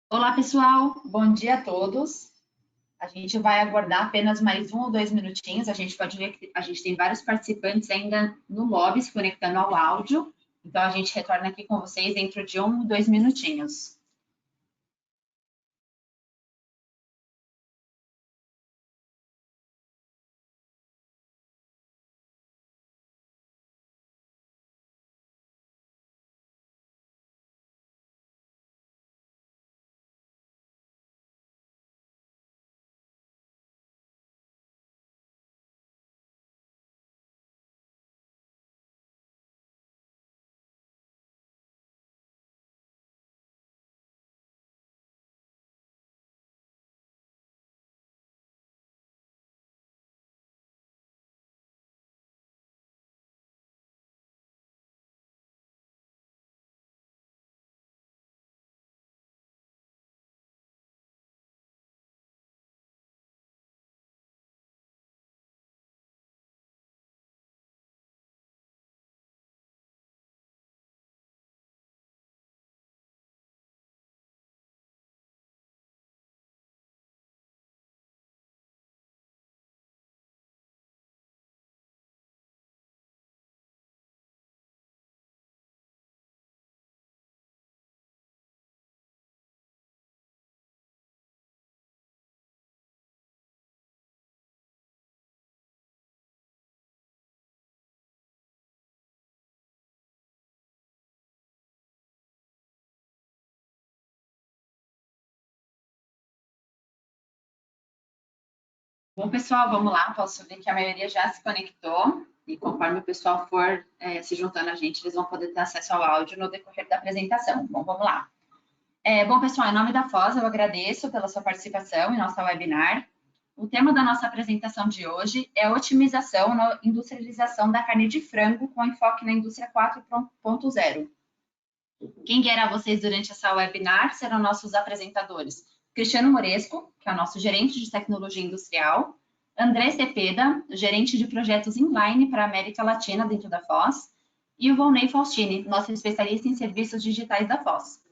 Olá, pessoal. Bom dia a todos. A gente vai aguardar apenas mais 1 ou 2 minutinhos. A gente pode ver que a gente tem vários participantes ainda no lobby se conectando ao áudio. Então, a gente retorna aqui com vocês dentro de 1 ou 2 minutinhos. Bom, pessoal, vamos lá. Posso ver que a maioria já se conectou. E conforme o pessoal for se juntando a gente, eles vão poder ter acesso ao áudio no decorrer da apresentação. Bom, vamos lá. Bom, pessoal, em nome da Foz, eu agradeço pela sua participação em nossa webinar. O tema da nossa apresentação de hoje é otimização na industrialização da carne de frango com enfoque na indústria 4.0. Quem guiará vocês durante essa webinar serão nossos apresentadores Cristiano Moresco, que é o nosso gerente de tecnologia industrial, André Cepeda, gerente de projetos inline para a América Latina dentro da Foz, e o Volney Faustini, nosso especialista em serviços digitais da Foz.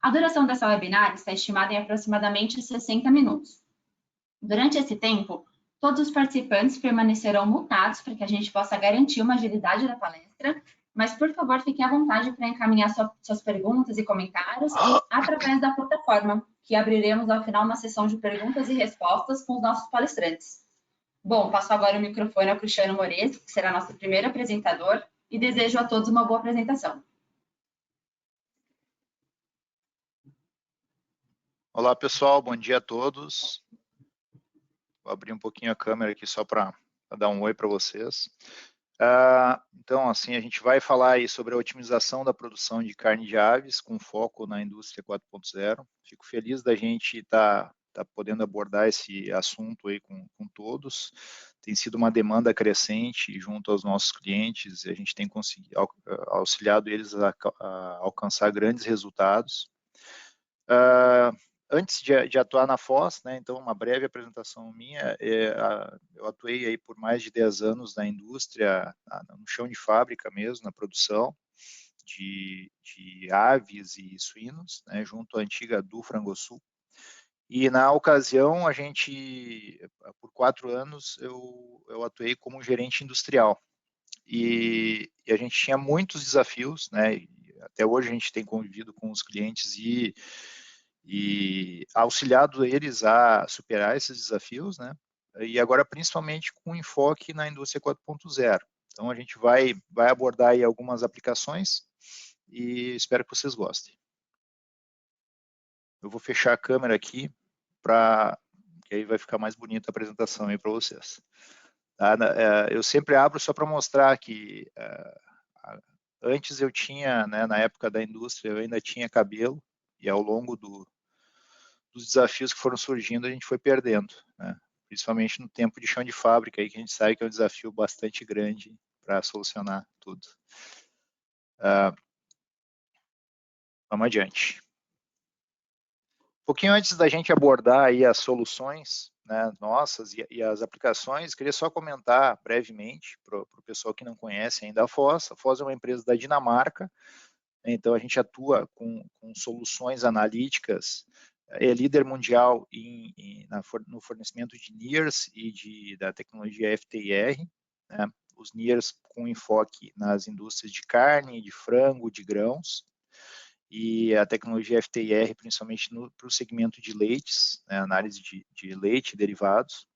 A duração dessa webinar está estimada em aproximadamente 60 minutos. Durante esse tempo, todos os participantes permanecerão mutados para que a gente possa garantir uma agilidade da palestra, mas, por favor, fiquem à vontade para encaminhar suas perguntas e comentários através da plataforma, que abriremos ao final uma sessão de perguntas e respostas com os nossos palestrantes. Bom, passo agora o microfone ao Cristiano Moresco, que será nosso primeiro apresentador, e desejo a todos uma boa apresentação. Olá, pessoal, bom dia a todos. Vou abrir um pouquinho a câmera aqui só para dar um oi para vocês. Então, assim, a gente vai falar aí sobre a otimização da produção de carne de aves com foco na indústria 4.0. Fico feliz da gente estar podendo abordar esse assunto aí com todos. Tem sido uma demanda crescente junto aos nossos clientes e a gente tem conseguido auxiliado eles a alcançar grandes resultados. Antes de atuar na Foz, né, então uma breve apresentação minha, eu atuei aí por mais de 10 anos na indústria, no chão de fábrica mesmo, na produção de aves e suínos, né, junto à antiga Du Frangosul. E na ocasião, a gente, por 4 anos, eu atuei como gerente industrial. E a gente tinha muitos desafios, né, e até hoje a gente tem convivido com os clientes e auxiliado eles a superar esses desafios, né? E agora principalmente com enfoque na indústria 4.0. Então a gente vai abordar aí algumas aplicações e espero que vocês gostem. Eu vou fechar a câmera aqui para que aí vai ficar mais bonita a apresentação aí para vocês. Tá? Eu sempre abro só para mostrar que antes eu tinha, né, na época da indústria, eu ainda tinha cabelo e ao longo dos desafios que foram surgindo, a gente foi perdendo, né? Principalmente no tempo de chão de fábrica, aí, que a gente sabe que é um desafio bastante grande para solucionar tudo. Vamos adiante. Um pouquinho antes da gente abordar aí as soluções, né, nossas e as aplicações, queria só comentar brevemente para o pessoal que não conhece ainda a Foz. A Foz é uma empresa da Dinamarca, Então, a gente atua com soluções analíticas, é líder mundial no fornecimento de NIRs e da tecnologia FTIR, né? Os NIRs com enfoque nas indústrias de carne, de frango, de grãos, e a tecnologia FTIR principalmente para o segmento de leites, né? Análise de leite e derivados.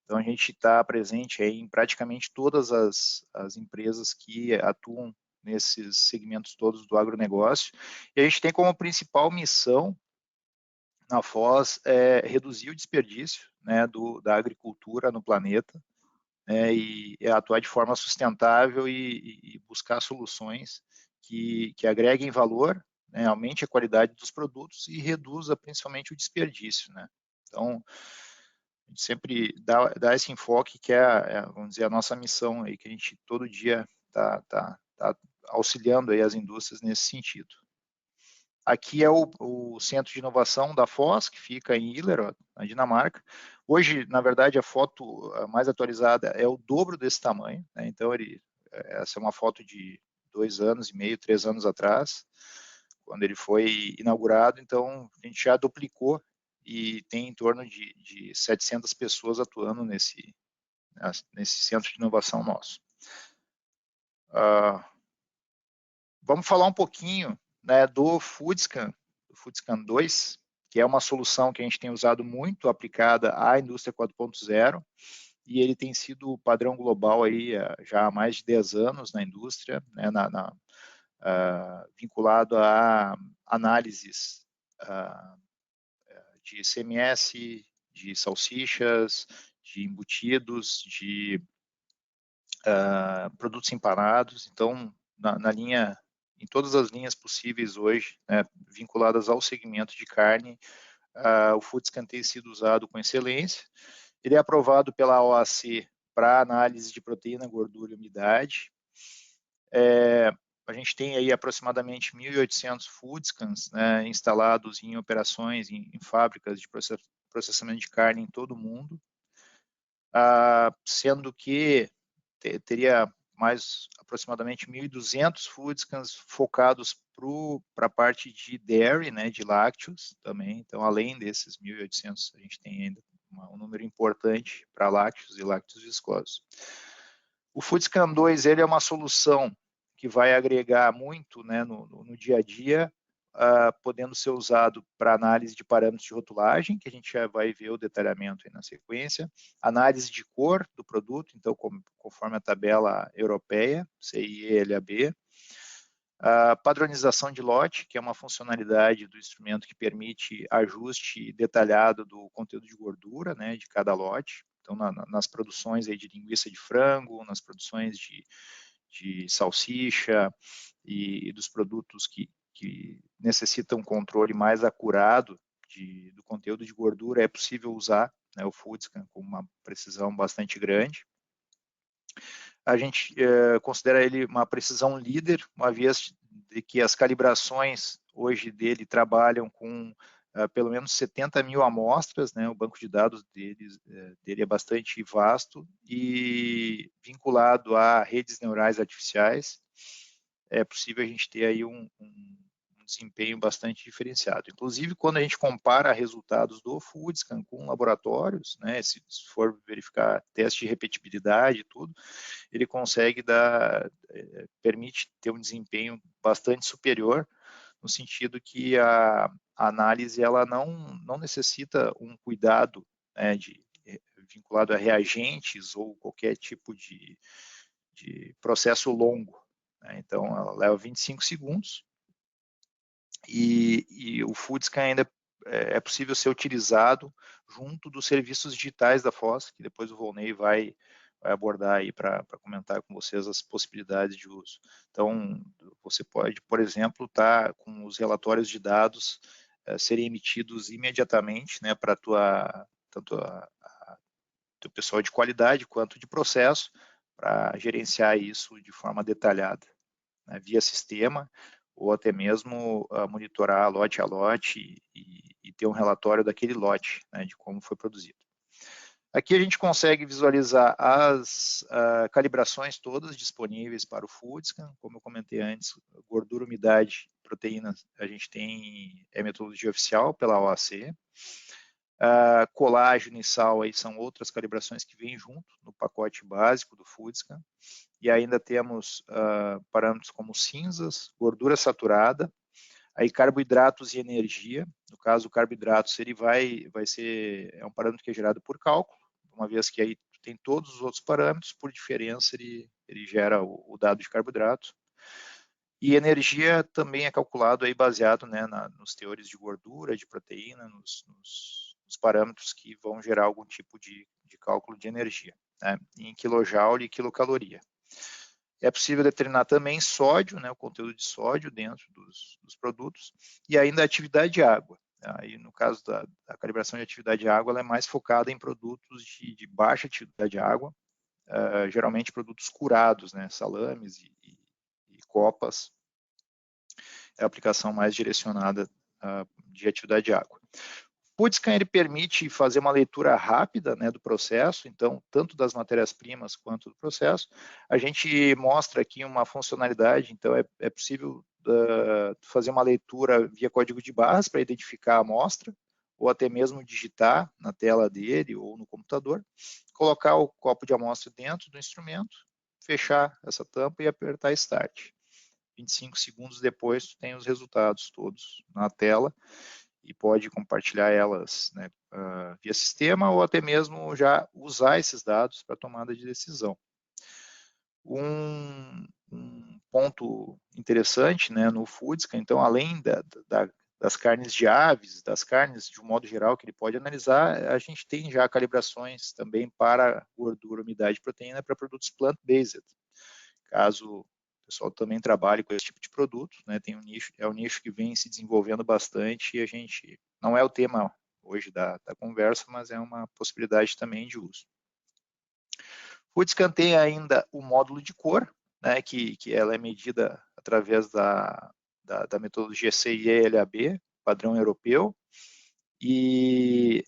Então, a gente está presente em praticamente todas as empresas que atuam nesses segmentos todos do agronegócio. E a gente tem como principal missão na Foz reduzir o desperdício, né, da agricultura no planeta, né, e atuar de forma sustentável e buscar soluções que agreguem valor, né, aumente a qualidade dos produtos e reduza principalmente o desperdício, né. Então, a gente sempre dá esse enfoque que vamos dizer, a nossa missão aí, que a gente todo dia está auxiliando aí as indústrias nesse sentido. Aqui é o centro de inovação da Foz, que fica em Hillerød, na Dinamarca. Hoje, na verdade, a foto mais atualizada é o dobro desse tamanho, né? Então, essa é uma foto de 2 anos e meio, 3 anos atrás, quando ele foi inaugurado. Então, a gente já duplicou e tem em torno de 700 pessoas atuando nesse centro de inovação nosso. Vamos falar um pouquinho, né, do Foodscan 2, que é uma solução que a gente tem usado muito, aplicada à indústria 4.0, e ele tem sido padrão global aí já há mais de 10 anos na indústria, né, vinculado a análises de CMS, de salsichas, de embutidos, de produtos empanados. Então, em todas as linhas possíveis hoje, né, vinculadas ao segmento de carne, o Foodscan tem sido usado com excelência. Ele é aprovado pela OAC para análise de proteína, gordura e umidade. A gente tem aí aproximadamente 1.800 Foodscans, né, instalados em operações, em fábricas de processamento de carne em todo o mundo, sendo que teria mais aproximadamente 1.200 Foodscans focados para a parte de dairy, né, de lácteos também. Então, além desses 1.800, a gente tem ainda um número importante para lácteos e lácteos viscosos. O Foodscan 2 ele é uma solução que vai agregar muito, né, no dia a dia, podendo ser usado para análise de parâmetros de rotulagem, que a gente já vai ver o detalhamento aí na sequência, análise de cor do produto, então conforme a tabela europeia, CIE-LAB, padronização de lote, que é uma funcionalidade do instrumento que permite ajuste detalhado do conteúdo de gordura, né, de cada lote. Então, nas produções aí de linguiça de frango, nas produções de salsicha e dos produtos que necessitam um controle mais acurado do conteúdo de gordura, é possível usar, né, o Foodscan com uma precisão bastante grande. A gente considera ele uma precisão líder, uma vez de que as calibrações hoje dele trabalham com pelo menos 70 mil amostras, né? O banco de dados dele é bastante vasto e vinculado a redes neurais artificiais. É possível a gente ter aí um desempenho bastante diferenciado. Inclusive, quando a gente compara resultados do Foodscan com laboratórios, né, se for verificar teste de repetibilidade e tudo, ele consegue permite ter um desempenho bastante superior, no sentido que a análise ela não necessita um cuidado, né, vinculado a reagentes ou qualquer tipo de processo longo, né? Então, ela leva 25 segundos e o Foodscan ainda é possível ser utilizado junto dos serviços digitais da Foz, que depois o Volney vai abordar aí para comentar com vocês as possibilidades de uso. Então, você pode, por exemplo, estar com os relatórios de dados serem emitidos imediatamente, né, para tanto o pessoal de qualidade quanto de processo, para gerenciar isso de forma detalhada, né, via sistema, ou até mesmo monitorar lote a lote e ter um relatório daquele lote, né, de como foi produzido. Aqui a gente consegue visualizar as calibrações todas disponíveis para o Foodscan, como eu comentei antes, gordura, umidade proteína, a gente tem metodologia oficial pela OAC. Colágeno e sal aí são outras calibrações que vêm junto no pacote básico do Foodscan. E ainda temos parâmetros como cinzas, gordura saturada, aí carboidratos e energia. No caso, o carboidratos ele vai ser um parâmetro que é gerado por cálculo, uma vez que aí tem todos os outros parâmetros, por diferença ele gera o dado de carboidrato. E energia também é calculado aí baseado, né, nos teores de gordura, de proteína, nos parâmetros que vão gerar algum tipo de cálculo de energia, né, em quilojoule e quilocaloria. É possível determinar também sódio, né, o conteúdo de sódio dentro dos produtos, e ainda a atividade de água. Aí, no caso da calibração de atividade de água, ela é mais focada em produtos de baixa atividade de água, geralmente produtos curados, né, salames e copas, é a aplicação mais direcionada de atividade de água. O Foodscan ele permite fazer uma leitura rápida, né, do processo, então, tanto das matérias-primas quanto do processo. A gente mostra aqui uma funcionalidade, então é possível fazer uma leitura via código de barras para identificar a amostra, ou até mesmo digitar na tela dele ou no computador, colocar o copo de amostra dentro do instrumento, fechar essa tampa e apertar Start. 25 segundos depois, tu tem os resultados todos na tela e pode compartilhar elas, né, via sistema ou até mesmo já usar esses dados para tomada de decisão. Um ponto interessante, né, no Foodscan, então, além das carnes de aves, das carnes de um modo geral que ele pode analisar, a gente tem já calibrações também para gordura, umidade e proteína para produtos plant-based. Caso o pessoal também trabalhe com esse tipo de produto, né, tem um nicho, é um nicho que vem se desenvolvendo bastante e a gente, não é o tema hoje da conversa, mas é uma possibilidade também de uso. O Foodscan tem ainda o módulo de cor, né, que ela é medida através da metodologia CIE-LAB, padrão europeu, e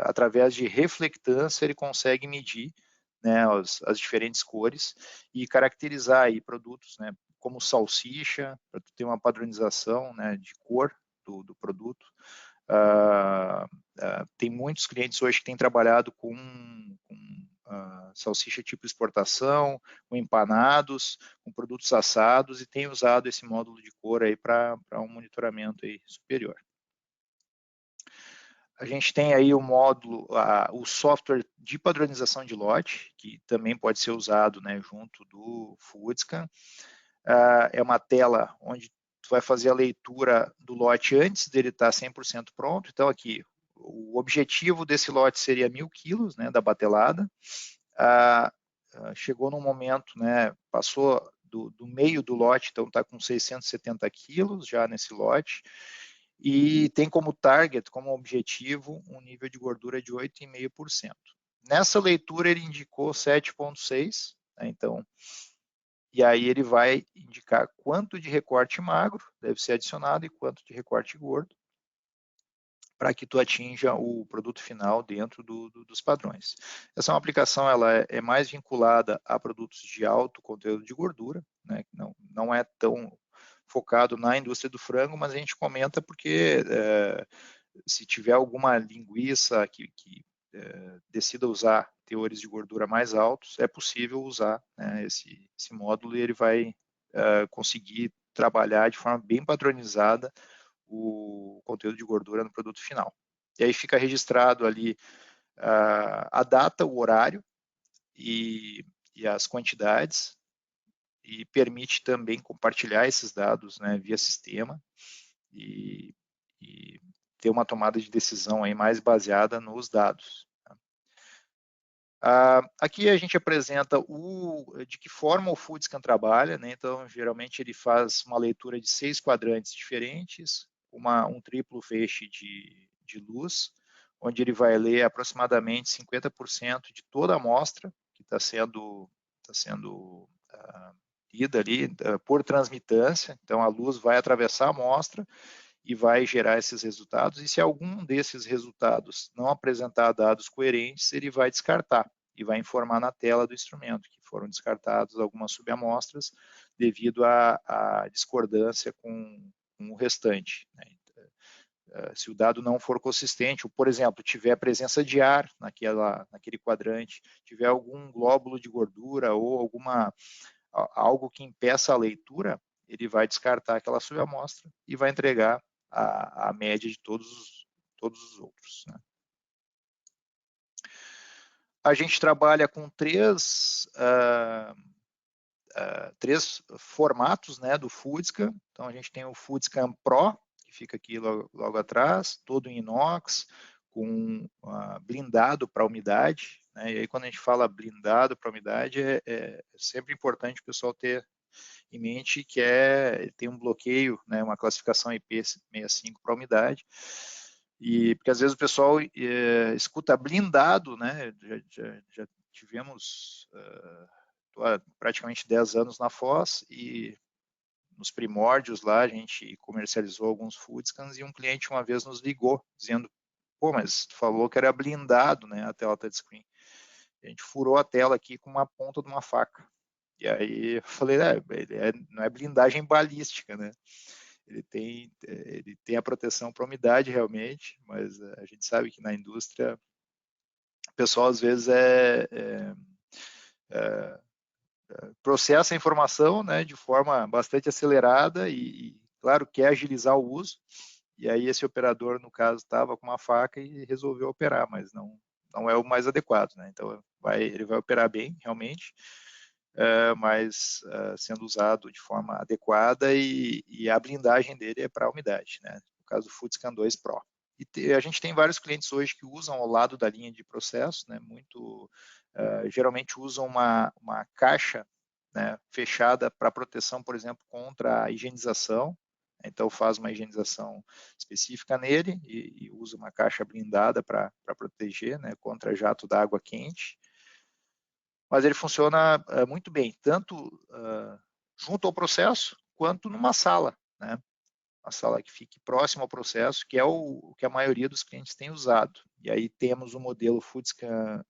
através de reflectância ele consegue medir, né, as diferentes cores e caracterizar aí produtos, né, como salsicha, para ter uma padronização, né, de cor do produto. Tem muitos clientes hoje que têm trabalhado com salsicha tipo exportação, com empanados, com produtos assados e tem usado esse módulo de cor aí para um monitoramento aí superior. A gente tem aí o módulo, o software de padronização de lote, que também pode ser usado, né, junto do Foodscan. É uma tela onde tu vai fazer a leitura do lote antes dele estar 100% pronto. Então, aqui, o objetivo desse lote seria 1.000 quilos, né, da batelada. Chegou num momento, né, passou do meio do lote, então está com 670 quilos já nesse lote, e tem como target, como objetivo, um nível de gordura de 8,5%. Nessa leitura ele indicou 7,6%, né, então, e aí ele vai indicar quanto de recorte magro deve ser adicionado e quanto de recorte gordo, para que tu atinja o produto final dentro dos padrões. Essa é uma aplicação, ela é mais vinculada a produtos de alto conteúdo de gordura, né? Não é tão focado na indústria do frango, mas a gente comenta porque se tiver alguma linguiça que decida usar teores de gordura mais altos, é possível usar, né, esse módulo e ele vai conseguir trabalhar de forma bem padronizada o conteúdo de gordura no produto final. E aí fica registrado ali a data, o horário e as quantidades, e permite também compartilhar esses dados, né, via sistema e ter uma tomada de decisão aí mais baseada nos dados. Aqui a gente apresenta de que forma o Foodscan trabalha, né? Então, geralmente ele faz uma leitura de 6 quadrantes diferentes, um triplo feixe de luz, onde ele vai ler aproximadamente 50% de toda a amostra que está sendo lida ali por transmitância. Então, a luz vai atravessar a amostra e vai gerar esses resultados, e se algum desses resultados não apresentar dados coerentes, ele vai descartar e vai informar na tela do instrumento que foram descartados algumas subamostras devido à discordância com com o restante, né? Se o dado não for consistente, ou, por exemplo, tiver presença de ar naquele quadrante, tiver algum glóbulo de gordura ou algo que impeça a leitura, ele vai descartar aquela subamostra e vai entregar a média de todos os outros, né? A gente trabalha com três formatos, né, do Foodscan. Então, a gente tem o Foodscan Pro, que fica aqui logo atrás, todo em inox, com blindado para umidade, né? E aí, quando a gente fala blindado para umidade, é sempre importante o pessoal ter em mente que tem um bloqueio, né, uma classificação IP65 para umidade, e porque às vezes o pessoal escuta blindado, né? Já tivemos há praticamente 10 anos na Foz, e nos primórdios lá a gente comercializou alguns Foodscans, e um cliente uma vez nos ligou dizendo: pô, mas tu falou que era blindado, né, a tela touchscreen. A gente furou a tela aqui com uma ponta de uma faca. E aí eu falei, não é blindagem balística, né? Ele tem a proteção para umidade realmente, mas a gente sabe que na indústria o pessoal às vezes processa a informação, né, de forma bastante acelerada e, claro, quer agilizar o uso. E aí esse operador, no caso, estava com uma faca e resolveu operar, mas não é o mais adequado, né? Então ele vai operar bem, realmente, mas sendo usado de forma adequada, e a blindagem dele é para a umidade, né? No caso do Foodscan 2 Pro. E a gente tem vários clientes hoje que usam ao lado da linha de processo, né? Geralmente usam uma caixa, né, fechada para proteção, por exemplo, contra a higienização. Então faz uma higienização específica nele e usa uma caixa blindada para proteger, né, contra jato d'água quente. Mas ele funciona muito bem, tanto junto ao processo, quanto numa sala, né? Uma sala que fique próxima ao processo, que é o que a maioria dos clientes tem usado. E aí temos o modelo Foodscan,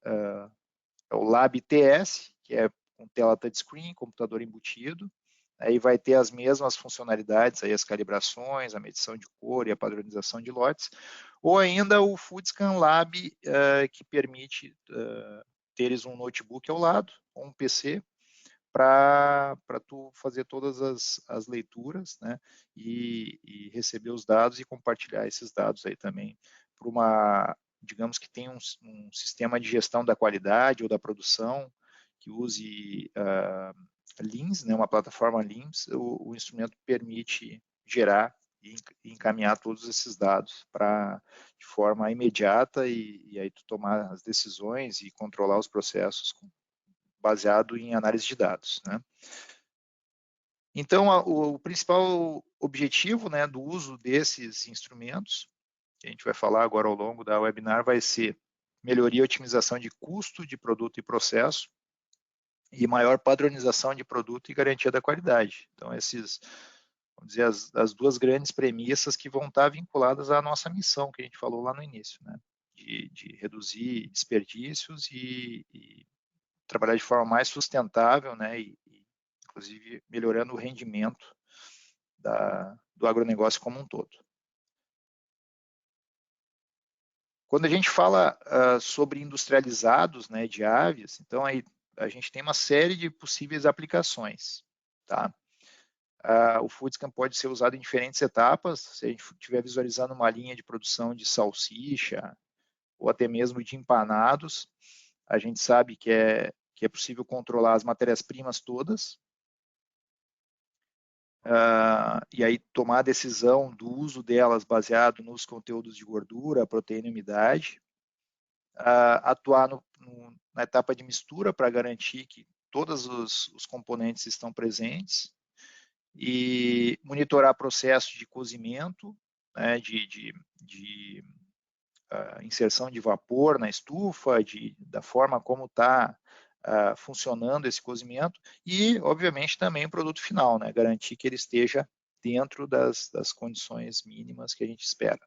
o Lab TS, que é com tela touchscreen, computador embutido. Aí vai ter as mesmas funcionalidades, aí as calibrações, a medição de cor e a padronização de lotes. Ou ainda o Foodscan Lab, que permite teres um notebook ao lado, ou um PC, para tu fazer todas as leituras, né, e receber os dados e compartilhar esses dados aí também para uma, digamos que tem um sistema de gestão da qualidade ou da produção que use LIMS, né, uma plataforma LIMS. O instrumento permite gerar e encaminhar todos esses dados de forma imediata, e aí tu tomar as decisões e controlar os processos baseado em análise de dados, né? Então, o principal objetivo, né, do uso desses instrumentos, que a gente vai falar agora ao longo da webinar, vai ser melhoria e otimização de custo de produto e processo, e maior padronização de produto e garantia da qualidade. Então, vamos dizer, as duas grandes premissas que vão estar vinculadas à nossa missão, que a gente falou lá no início, né? De reduzir desperdícios e trabalhar de forma mais sustentável, né? E inclusive melhorando o rendimento do agronegócio como um todo. Quando a gente fala sobre industrializados, né, de aves, então aí a gente tem uma série de possíveis aplicações, tá? O Foodscan pode ser usado em diferentes etapas. Se a gente estiver visualizando uma linha de produção de salsicha ou até mesmo de empanados, a gente sabe que é possível controlar as matérias-primas todas, e aí tomar a decisão do uso delas baseado nos conteúdos de gordura, proteína e umidade, atuar na etapa de mistura para garantir que todos os componentes estão presentes, e monitorar processo de cozimento, né, de inserção de vapor na estufa, da forma como está funcionando esse cozimento, e, obviamente, também o produto final, né, garantir que ele esteja dentro das condições mínimas que a gente espera.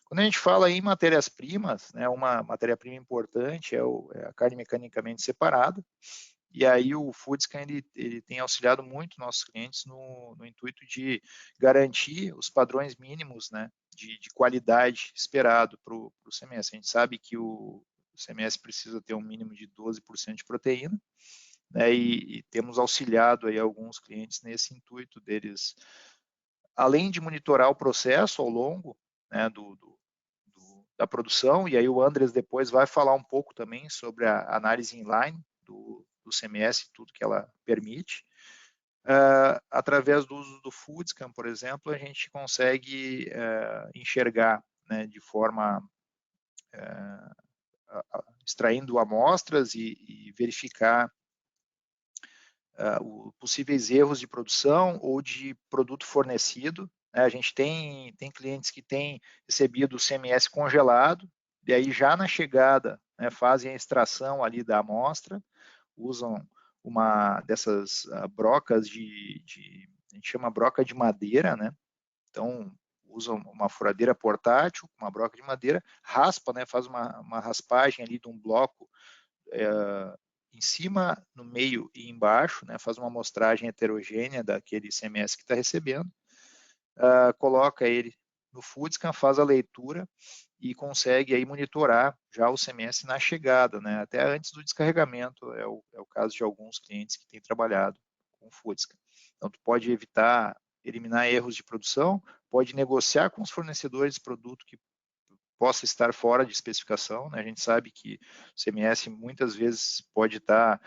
Quando a gente fala em matérias-primas, né, uma matéria-prima importante é a carne mecanicamente separada, E aí o Foodscan ele tem auxiliado muito nossos clientes no intuito de garantir os padrões mínimos, né, de qualidade esperado para o CMS. A gente sabe que o CMS precisa ter um mínimo de 12% de proteína, né, e temos auxiliado aí alguns clientes nesse intuito deles, além de monitorar o processo ao longo, né, da produção, e aí o Andres depois vai falar um pouco também sobre a análise inline do CMS, tudo que ela permite. Através do uso do Foodscan, por exemplo, a gente consegue enxergar, né, de forma extraindo amostras e verificar possíveis erros de produção ou de produto fornecido. A gente tem clientes que têm recebido o CMS congelado, e aí já na chegada, né, fazem a extração ali da amostra, usam uma dessas brocas a gente chama broca de madeira, né? Então, usam uma furadeira portátil, uma broca de madeira, raspa, né, faz uma raspagem ali de um bloco em cima, no meio e embaixo, né, faz uma amostragem heterogênea daquele CMS que está recebendo, coloca ele no Foodscan, faz a leitura e consegue aí monitorar já o CMS na chegada, né, até antes do descarregamento, é o caso de alguns clientes que têm trabalhado com o Foodscan. Então, tu pode eliminar erros de produção, pode negociar com os fornecedores de produto que possa estar fora de especificação, né? A gente sabe que o CMS muitas vezes pode estar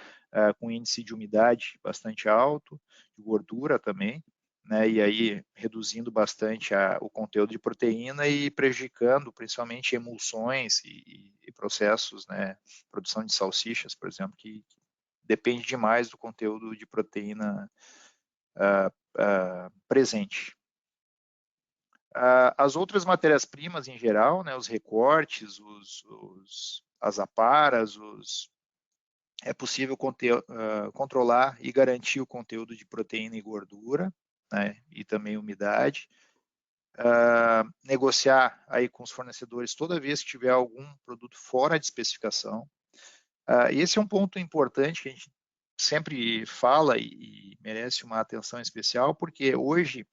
com índice de umidade bastante alto, de gordura também, né? E aí reduzindo bastante o conteúdo de proteína e prejudicando principalmente emulsões e processos, né? Produção de salsichas, por exemplo, que depende demais do conteúdo de proteína presente. As outras matérias-primas em geral, né, os recortes, as aparas, é possível controlar e garantir o conteúdo de proteína e gordura, né, e também umidade. Negociar aí com os fornecedores toda vez que tiver algum produto fora de especificação. Esse é um ponto importante que a gente sempre fala e merece uma atenção especial, porque hoje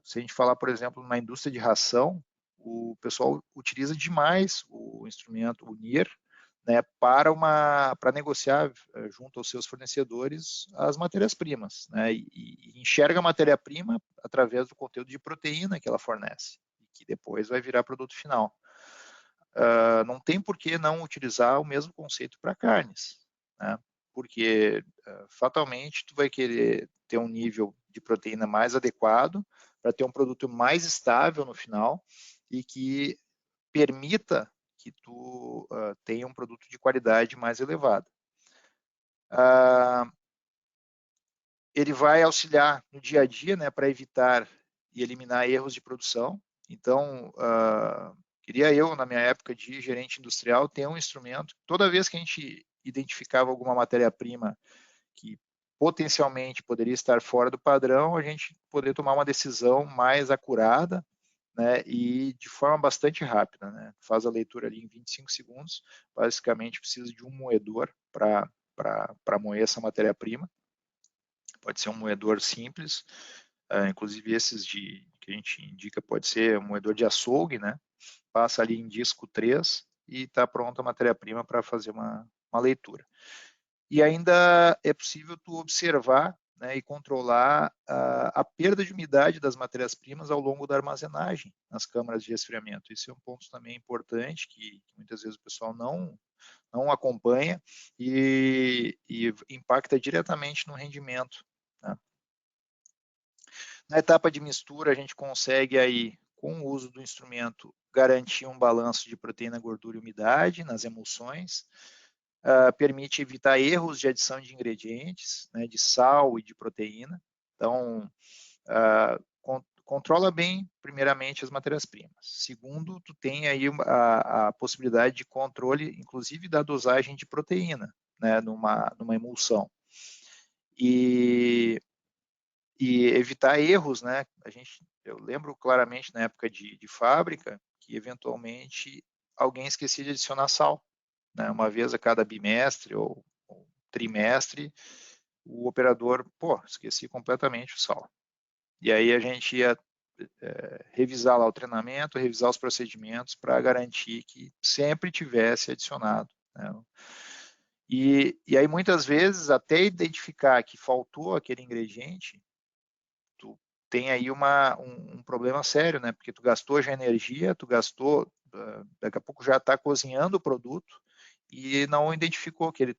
se a gente falar, por exemplo, na indústria de ração, o pessoal utiliza demais o instrumento, o NIR, né, para negociar junto aos seus fornecedores as matérias-primas, né, e enxerga a matéria-prima através do conteúdo de proteína que ela fornece, que depois vai virar produto final. Não tem por que não utilizar o mesmo conceito para carnes, né, porque fatalmente tu vai querer ter um nível de proteína mais adequado para ter um produto mais estável no final e que permita que tu tenha um produto de qualidade mais elevada. Ele vai auxiliar no dia a dia, né, para evitar e eliminar erros de produção. Então, queria eu, na minha época de gerente industrial, ter um instrumento, toda vez que a gente identificava alguma matéria-prima que potencialmente poderia estar fora do padrão, a gente poder tomar uma decisão mais acurada, né, e de forma bastante rápida, né? Faz a leitura ali em 25 segundos, basicamente precisa de um moedor para moer essa matéria-prima. Pode ser um moedor simples, inclusive esses que a gente indica pode ser um moedor de açougue, né? Passa ali em disco 3 e está pronta a matéria-prima para fazer uma leitura. E ainda é possível tu observar, né, e controlar a perda de umidade das matérias-primas ao longo da armazenagem nas câmaras de resfriamento. Isso é um ponto também importante que muitas vezes o pessoal não acompanha e impacta diretamente no rendimento. Né? Na etapa de mistura, a gente consegue aí, com o uso do instrumento, garantir um balanço de proteína, gordura e umidade nas emulsões, permite evitar erros de adição de ingredientes, né, de sal e de proteína. Então, controla bem, primeiramente, as matérias-primas. Segundo, tu tem aí a possibilidade de controle, inclusive, da dosagem de proteína, né, numa emulsão. E evitar erros, né? Eu lembro claramente na época de fábrica que, eventualmente, alguém esquecia de adicionar sal, né, uma vez a cada bimestre ou trimestre, o operador, pô, esqueci completamente o sal. E aí a gente ia revisar lá o treinamento, revisar os procedimentos para garantir que sempre tivesse adicionado, né? E aí muitas vezes até identificar que faltou aquele ingrediente, tu tem aí um problema sério, né? Porque tu gastou já energia, tu gastou, daqui a pouco já está cozinhando o produto e não identificou que ele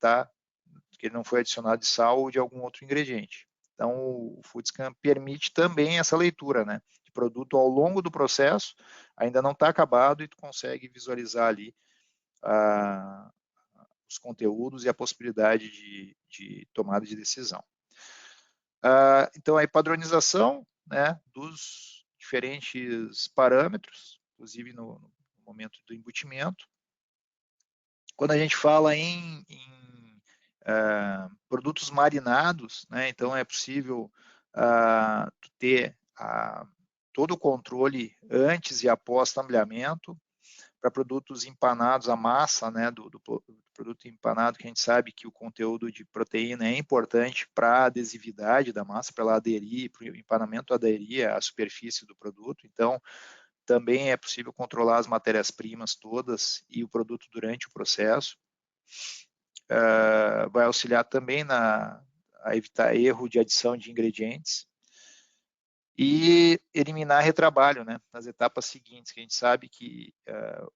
não foi adicionado de sal ou de algum outro ingrediente. Então, o FoodScan permite também essa leitura, né? De produto ao longo do processo, ainda não está acabado e tu consegue visualizar ali os conteúdos e a possibilidade de tomada de decisão. Então, aí padronização, né, dos diferentes parâmetros, inclusive no momento do embutimento. Quando a gente fala em produtos marinados, né, então é possível ter todo o controle antes e após tambelhamento. Para produtos empanados, a massa, né, do produto empanado, que a gente sabe que o conteúdo de proteína é importante para a adesividade da massa, para ela aderir, para o empanamento aderir à superfície do produto. Então, também é possível controlar as matérias-primas todas e o produto durante o processo. Vai auxiliar também a evitar erro de adição de ingredientes. E eliminar retrabalho, né, nas etapas seguintes, que a gente sabe que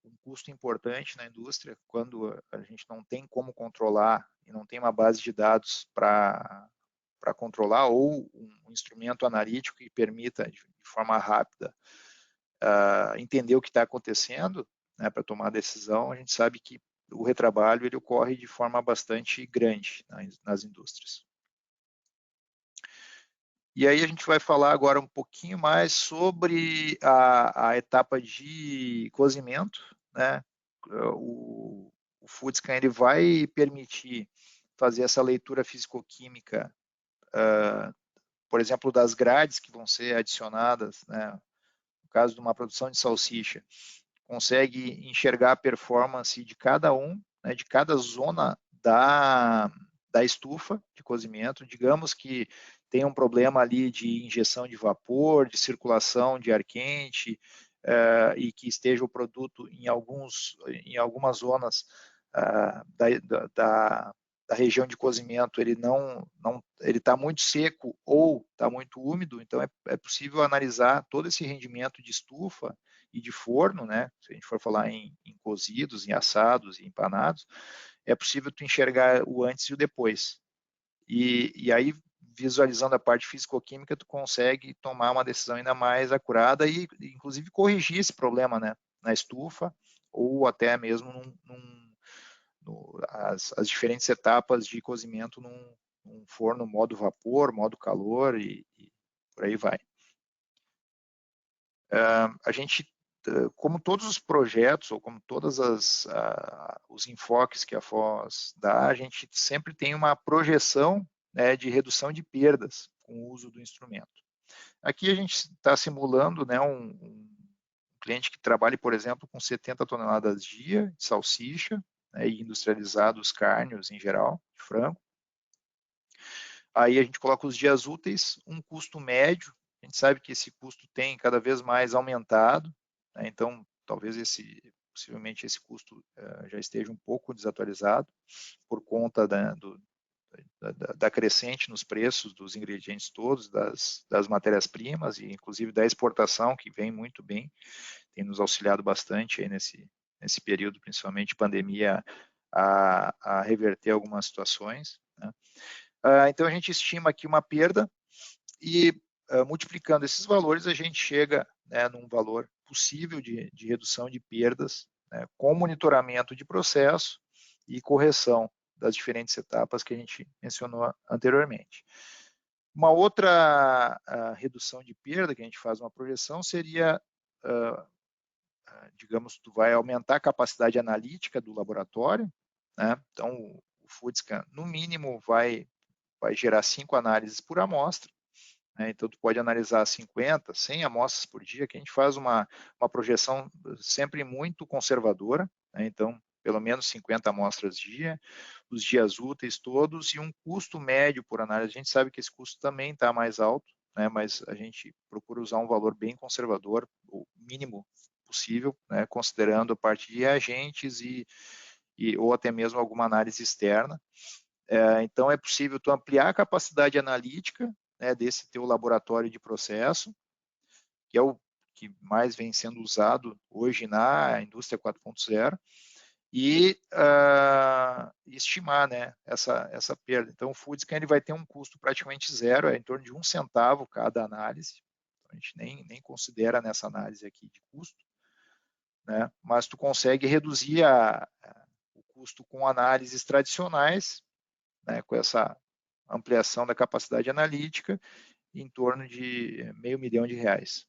um custo importante na indústria, quando a gente não tem como controlar e não tem uma base de dados para controlar, ou um instrumento analítico que permita, de forma rápida, entender o que está acontecendo, né, para tomar a decisão, a gente sabe que o retrabalho ele ocorre de forma bastante grande nas indústrias. E aí a gente vai falar agora um pouquinho mais sobre a etapa de cozimento, né? O FoodScan ele vai permitir fazer essa leitura fisicoquímica, por exemplo, das grades que vão ser adicionadas, né? No caso de uma produção de salsicha, consegue enxergar a performance de cada né, de cada zona da estufa de cozimento. Digamos que tem um problema ali de injeção de vapor, de circulação de ar quente, e que esteja o produto em algumas zonas da região de cozimento, ele ele está muito seco ou está muito úmido, então é possível analisar todo esse rendimento de estufa e de forno, né? Se a gente for falar em cozidos, em assados, em empanados, é possível tu enxergar o antes e o depois. E aí, visualizando a parte físico-química, tu consegue tomar uma decisão ainda mais acurada e, inclusive, corrigir esse problema, né, na estufa ou até mesmo as diferentes etapas de cozimento num forno modo vapor, modo calor e por aí vai. A gente, como todos os projetos ou como todos os enfoques que a Foz dá, a gente sempre tem uma projeção, né, de redução de perdas com o uso do instrumento. Aqui a gente está simulando, né, um cliente que trabalha, por exemplo, com 70 toneladas dia de salsicha, né, e industrializados carnes em geral, de frango. Aí a gente coloca os dias úteis, um custo médio. A gente sabe que esse custo tem cada vez mais aumentado, né? Então talvez possivelmente esse custo já esteja um pouco desatualizado por conta da crescente nos preços dos ingredientes todos, das matérias-primas e inclusive da exportação, que vem muito bem, tem nos auxiliado bastante aí nesse período, principalmente pandemia, a reverter algumas situações, né? Então a gente estima aqui uma perda e multiplicando esses valores a gente chega, né, num valor possível de redução de perdas, né, com monitoramento de processo e correção das diferentes etapas que a gente mencionou anteriormente. Uma outra redução de perda que a gente faz uma projeção seria, digamos, tu vai aumentar a capacidade analítica do laboratório, né? Então o FoodScan no mínimo vai gerar 5 análises por amostra, né? Então tu pode analisar 50, 100 amostras por dia, que a gente faz uma projeção sempre muito conservadora, né? Então pelo menos 50 amostras dia, os dias úteis todos e um custo médio por análise. A gente sabe que esse custo também está mais alto, né, mas a gente procura usar um valor bem conservador, o mínimo possível, né, considerando a parte de reagentes ou até mesmo alguma análise externa. Então, é possível tu ampliar a capacidade analítica, né, desse teu laboratório de processo, que é o que mais vem sendo usado hoje na indústria 4.0, e estimar, né, essa perda. Então, o FoodScan ele vai ter um custo praticamente zero, é em torno de 1 centavo cada análise. A gente nem considera nessa análise aqui de custo, né, mas tu consegue reduzir o custo com análises tradicionais, né, com essa ampliação da capacidade analítica, em torno de R$500 mil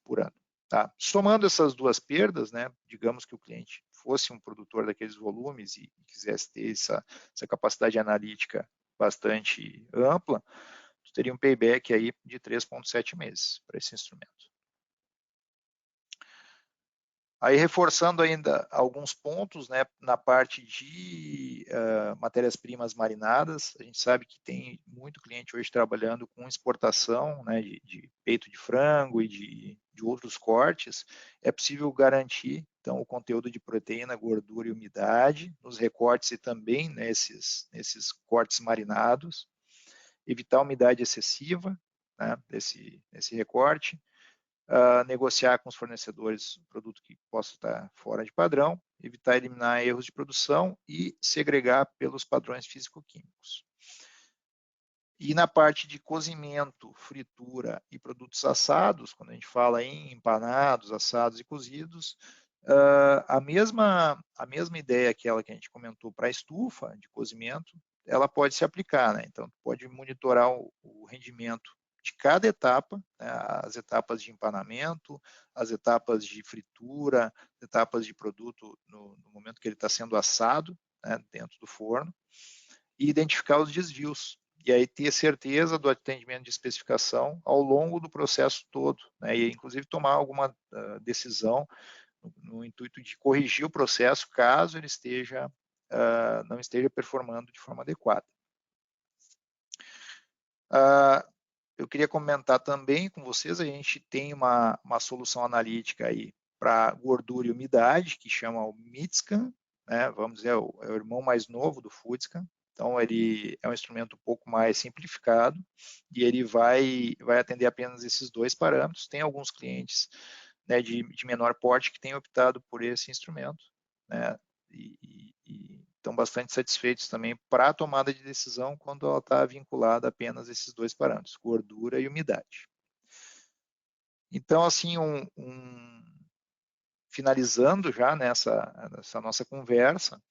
por ano. Tá? Somando essas duas perdas, né, digamos que o cliente fosse um produtor daqueles volumes e quisesse ter essa capacidade analítica bastante ampla, tu teria um payback aí de 3,7 meses para esse instrumento. Aí, reforçando ainda alguns pontos, né, na parte de matérias-primas marinadas, a gente sabe que tem muito cliente hoje trabalhando com exportação, né, de peito de frango e de outros cortes. É possível garantir, então, o conteúdo de proteína, gordura e umidade nos recortes e também nesses cortes marinados, evitar a umidade excessiva, né, desse recorte, negociar com os fornecedores produto que possa estar fora de padrão, evitar eliminar erros de produção e segregar pelos padrões físico-químicos. E na parte de cozimento, fritura e produtos assados, quando a gente fala em empanados, assados e cozidos, a mesma ideia aquela que a gente comentou para a estufa de cozimento, ela pode se aplicar, né? Então, pode monitorar o rendimento de cada etapa, né, as etapas de empanamento, as etapas de fritura, etapas de produto no momento que ele está sendo assado, né, dentro do forno, e identificar os desvios. E aí ter certeza do atendimento de especificação ao longo do processo todo, né, e inclusive tomar alguma decisão no intuito de corrigir o processo caso ele não esteja performando de forma adequada. Eu queria comentar também com vocês, a gente tem uma solução analítica aí para gordura e umidade, que chama o MITSCAN, né? Vamos dizer, é o irmão mais novo do FoodScan. Então, ele é um instrumento um pouco mais simplificado e ele vai atender apenas esses dois parâmetros. Tem alguns clientes, né, de menor porte que têm optado por esse instrumento, né? E estão bastante satisfeitos também para a tomada de decisão quando ela está vinculada apenas a esses dois parâmetros, gordura e umidade. Então, assim, finalizando já nessa nossa conversa,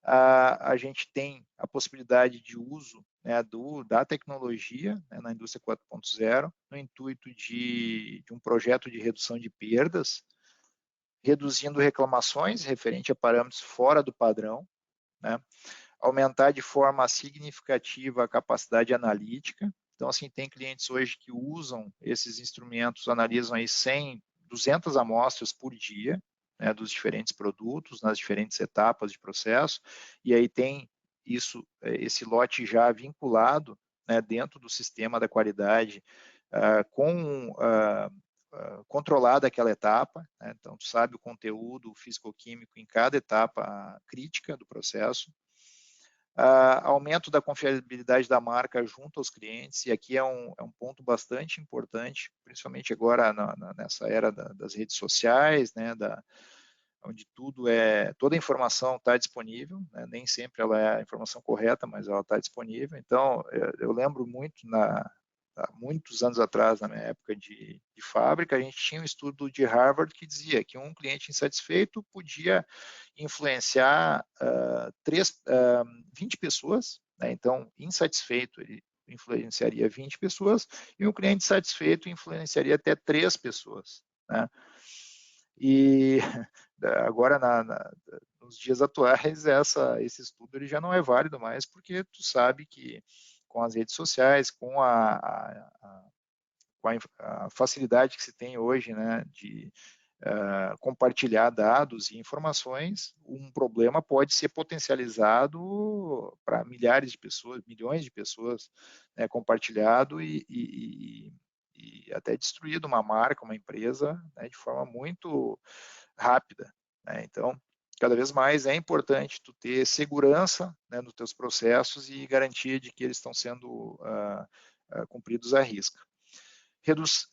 a gente tem a possibilidade de uso, né, da tecnologia, né, na indústria 4.0, no intuito de um projeto de redução de perdas, reduzindo reclamações referente a parâmetros fora do padrão, né, aumentar de forma significativa a capacidade analítica. Então, assim, tem clientes hoje que usam esses instrumentos, analisam aí 100, 200 amostras por dia, né, dos diferentes produtos, nas diferentes etapas de processo, e aí tem esse lote já vinculado, né, dentro do sistema da qualidade, controlada aquela etapa, né? Então tu sabe o conteúdo físico-químico em cada etapa crítica do processo, aumento da confiabilidade da marca junto aos clientes, e aqui é um ponto bastante importante, principalmente agora nessa era das redes sociais, né, onde toda a informação está disponível, né, nem sempre ela é a informação correta, mas ela está disponível. Então, eu lembro muito, há muitos anos atrás, na minha época de fábrica, a gente tinha um estudo de Harvard que dizia que um cliente insatisfeito podia influenciar 20 pessoas, né? Então, insatisfeito, ele influenciaria 20 pessoas, e um cliente satisfeito influenciaria até 3 pessoas, né? E agora, nos dias atuais, esse estudo ele já não é válido mais, porque tu sabe que com as redes sociais, com a facilidade que se tem hoje, né, de compartilhar dados e informações, um problema pode ser potencializado para milhares de pessoas, milhões de pessoas, né, compartilhado e até destruído uma marca, uma empresa, né, de forma muito rápida, né? Então, cada vez mais é importante tu ter segurança, né, nos teus processos e garantia de que eles estão sendo cumpridos à risca.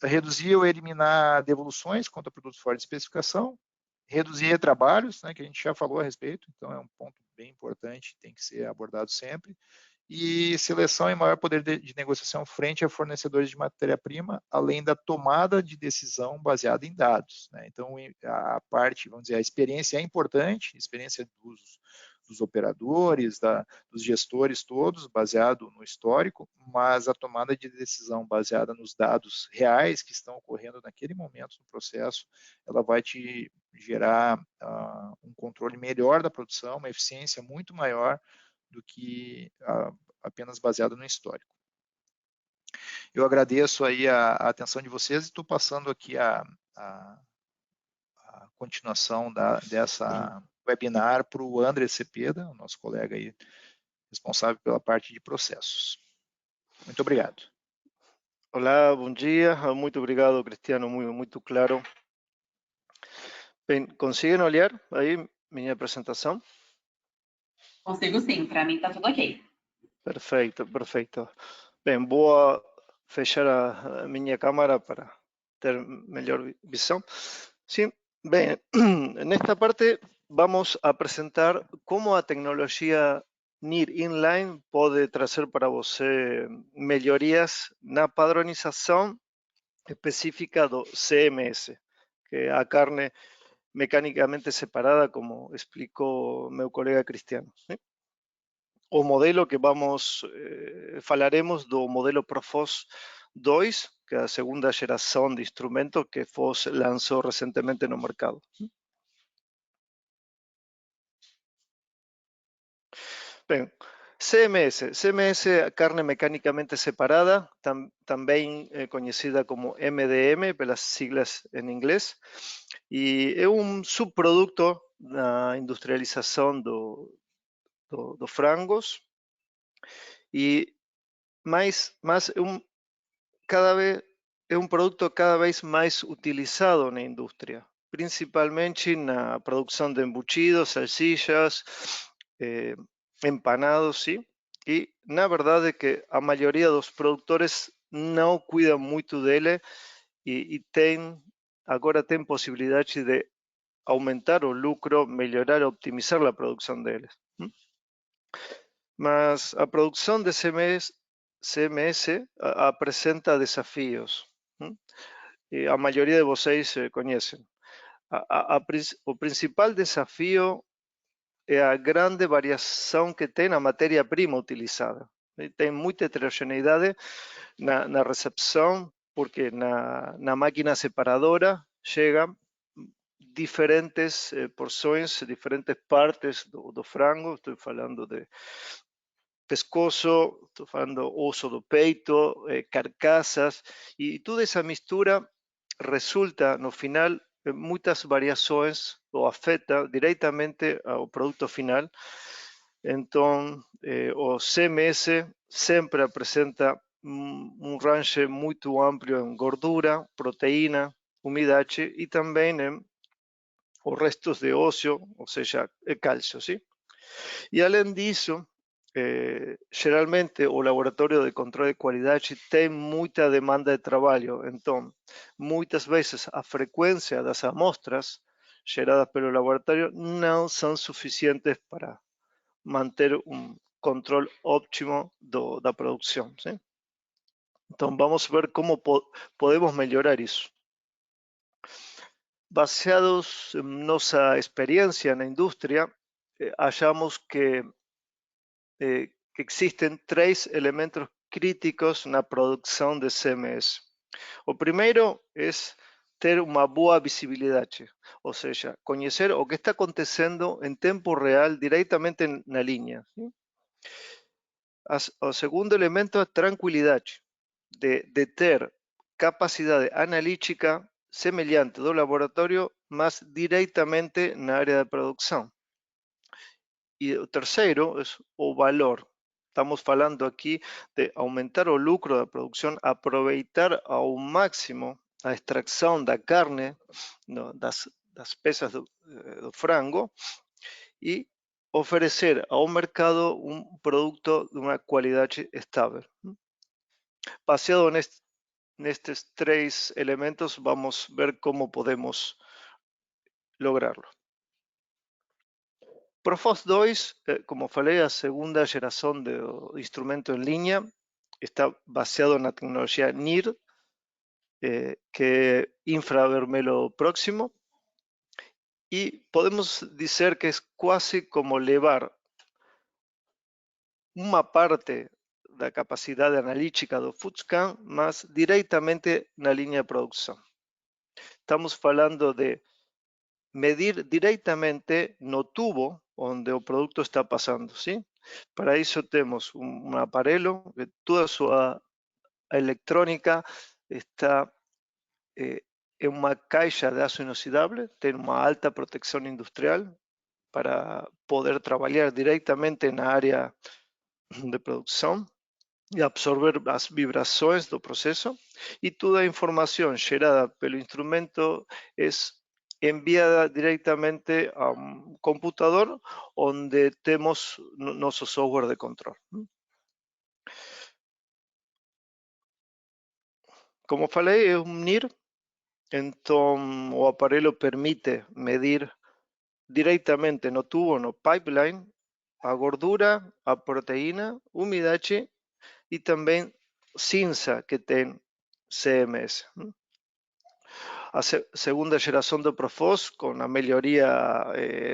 Reduzir ou eliminar devoluções contra produtos fora de especificação, reduzir retrabalhos, né, que a gente já falou a respeito, então é um ponto bem importante, tem que ser abordado sempre, e seleção e maior poder de negociação frente a fornecedores de matéria-prima, além da tomada de decisão baseada em dados, né? Então, a parte, vamos dizer, a experiência é importante, a experiência dos operadores, dos gestores todos, baseado no histórico, mas a tomada de decisão baseada nos dados reais que estão ocorrendo naquele momento no processo, ela vai te gerar um controle melhor da produção, uma eficiência muito maior do que apenas baseado no histórico. Eu agradeço aí a atenção de vocês e estou passando aqui a continuação dessa webinar para o André Cepeda, o nosso colega aí responsável pela parte de processos. Muito obrigado. Olá, bom dia. Muito obrigado, Cristiano, muito claro. Bem, conseguem olhar aí minha apresentação? Consigo sim, para mim está tudo ok. Perfeito, perfeito. Bem, vou fechar a minha câmera para ter melhor visão. Sim, bem, nesta parte vamos a apresentar como a tecnologia NIR Inline pode trazer para você melhorias na padronização específica do CMS, que é a carne mecanicamente separada, como explicou meu colega Cristiano. ¿Sí? O modelo que falaremos do modelo Profos 2, que é a segunda geração de instrumento que FOS lançou recentemente no mercado. Bem, CMS, carne mecanicamente separada, também conhecida como MDM, pelas siglas em inglês, e é um subproduto da industrialização do frangos, e mais é um produto cada vez mais utilizado na indústria, principalmente na produção de embutidos, salsichas, empanados, sim. E na verdade é que a maioria dos produtores não cuida muito dele e agora tem possibilidade de aumentar o lucro, melhorar, optimizar a produção deles. Mas a produção de CMS apresenta desafios. E a maioria de vocês conhecem. O principal desafio é a grande variação que tem na matéria-prima utilizada. Tem muita heterogeneidade na recepção, porque na máquina separadora chegam diferentes porções, diferentes partes do frango. Estou falando de pescoço, estou falando osso do peito, carcaças, e toda essa mistura resulta, no final, em muitas variações ou afeta diretamente ao produto final. Então, o CMS sempre apresenta range muito amplo em gordura, proteína, umidade e também em os restos de ósseo, ou seja, cálcio, sim? E além disso, geralmente o laboratório de controle de qualidade tem muita demanda de trabalho, então muitas vezes a frequência das amostras geradas pelo laboratório não são suficientes para manter um controle óptimo da produção. ¿Sí? Então vamos ver como podemos melhorar isso. Baseados em nossa experiência na indústria, achamos que existen 3 elementos críticos na produção de CMS. O primeiro é ter uma boa visibilidade, ou seja, conhecer o que está acontecendo em tempo real diretamente na linha. O segundo elemento é a tranquilidade, de ter capacidade analítica semelhante do laboratório, mas diretamente na área de produção. E o terceiro é o valor. Estamos falando aqui de aumentar o lucro da produção, aproveitar ao máximo a extração da carne, das peças do frango, e oferecer ao mercado um produto de uma qualidade estável. Baseado nestes três elementos, vamos ver como podemos lograrlo. Profos 2, como falei, a segunda geração do instrumento em linha, está baseado na tecnologia NIR, que é infravermelho próximo, e podemos dizer que é quase como levar uma parte da capacidade analítica do FUTSCAN, mas diretamente na linha de produção. Estamos falando de medir diretamente no tubo onde o produto está passando, sim? Para isso temos um aparelho que toda a sua eletrônica está em uma caixa de aço inoxidável, tem uma alta proteção industrial para poder trabalhar diretamente na área de produção e absorver as vibrações do processo, e toda a informação gerada pelo instrumento é enviada diretamente a um computador onde temos nosso software de controle. Como falei, é um NIR, então o aparelho permite medir diretamente no tubo, no pipeline, a gordura, a proteína, umidade e também cinza que tem CMS. A segunda geração do Profos, com a melhoria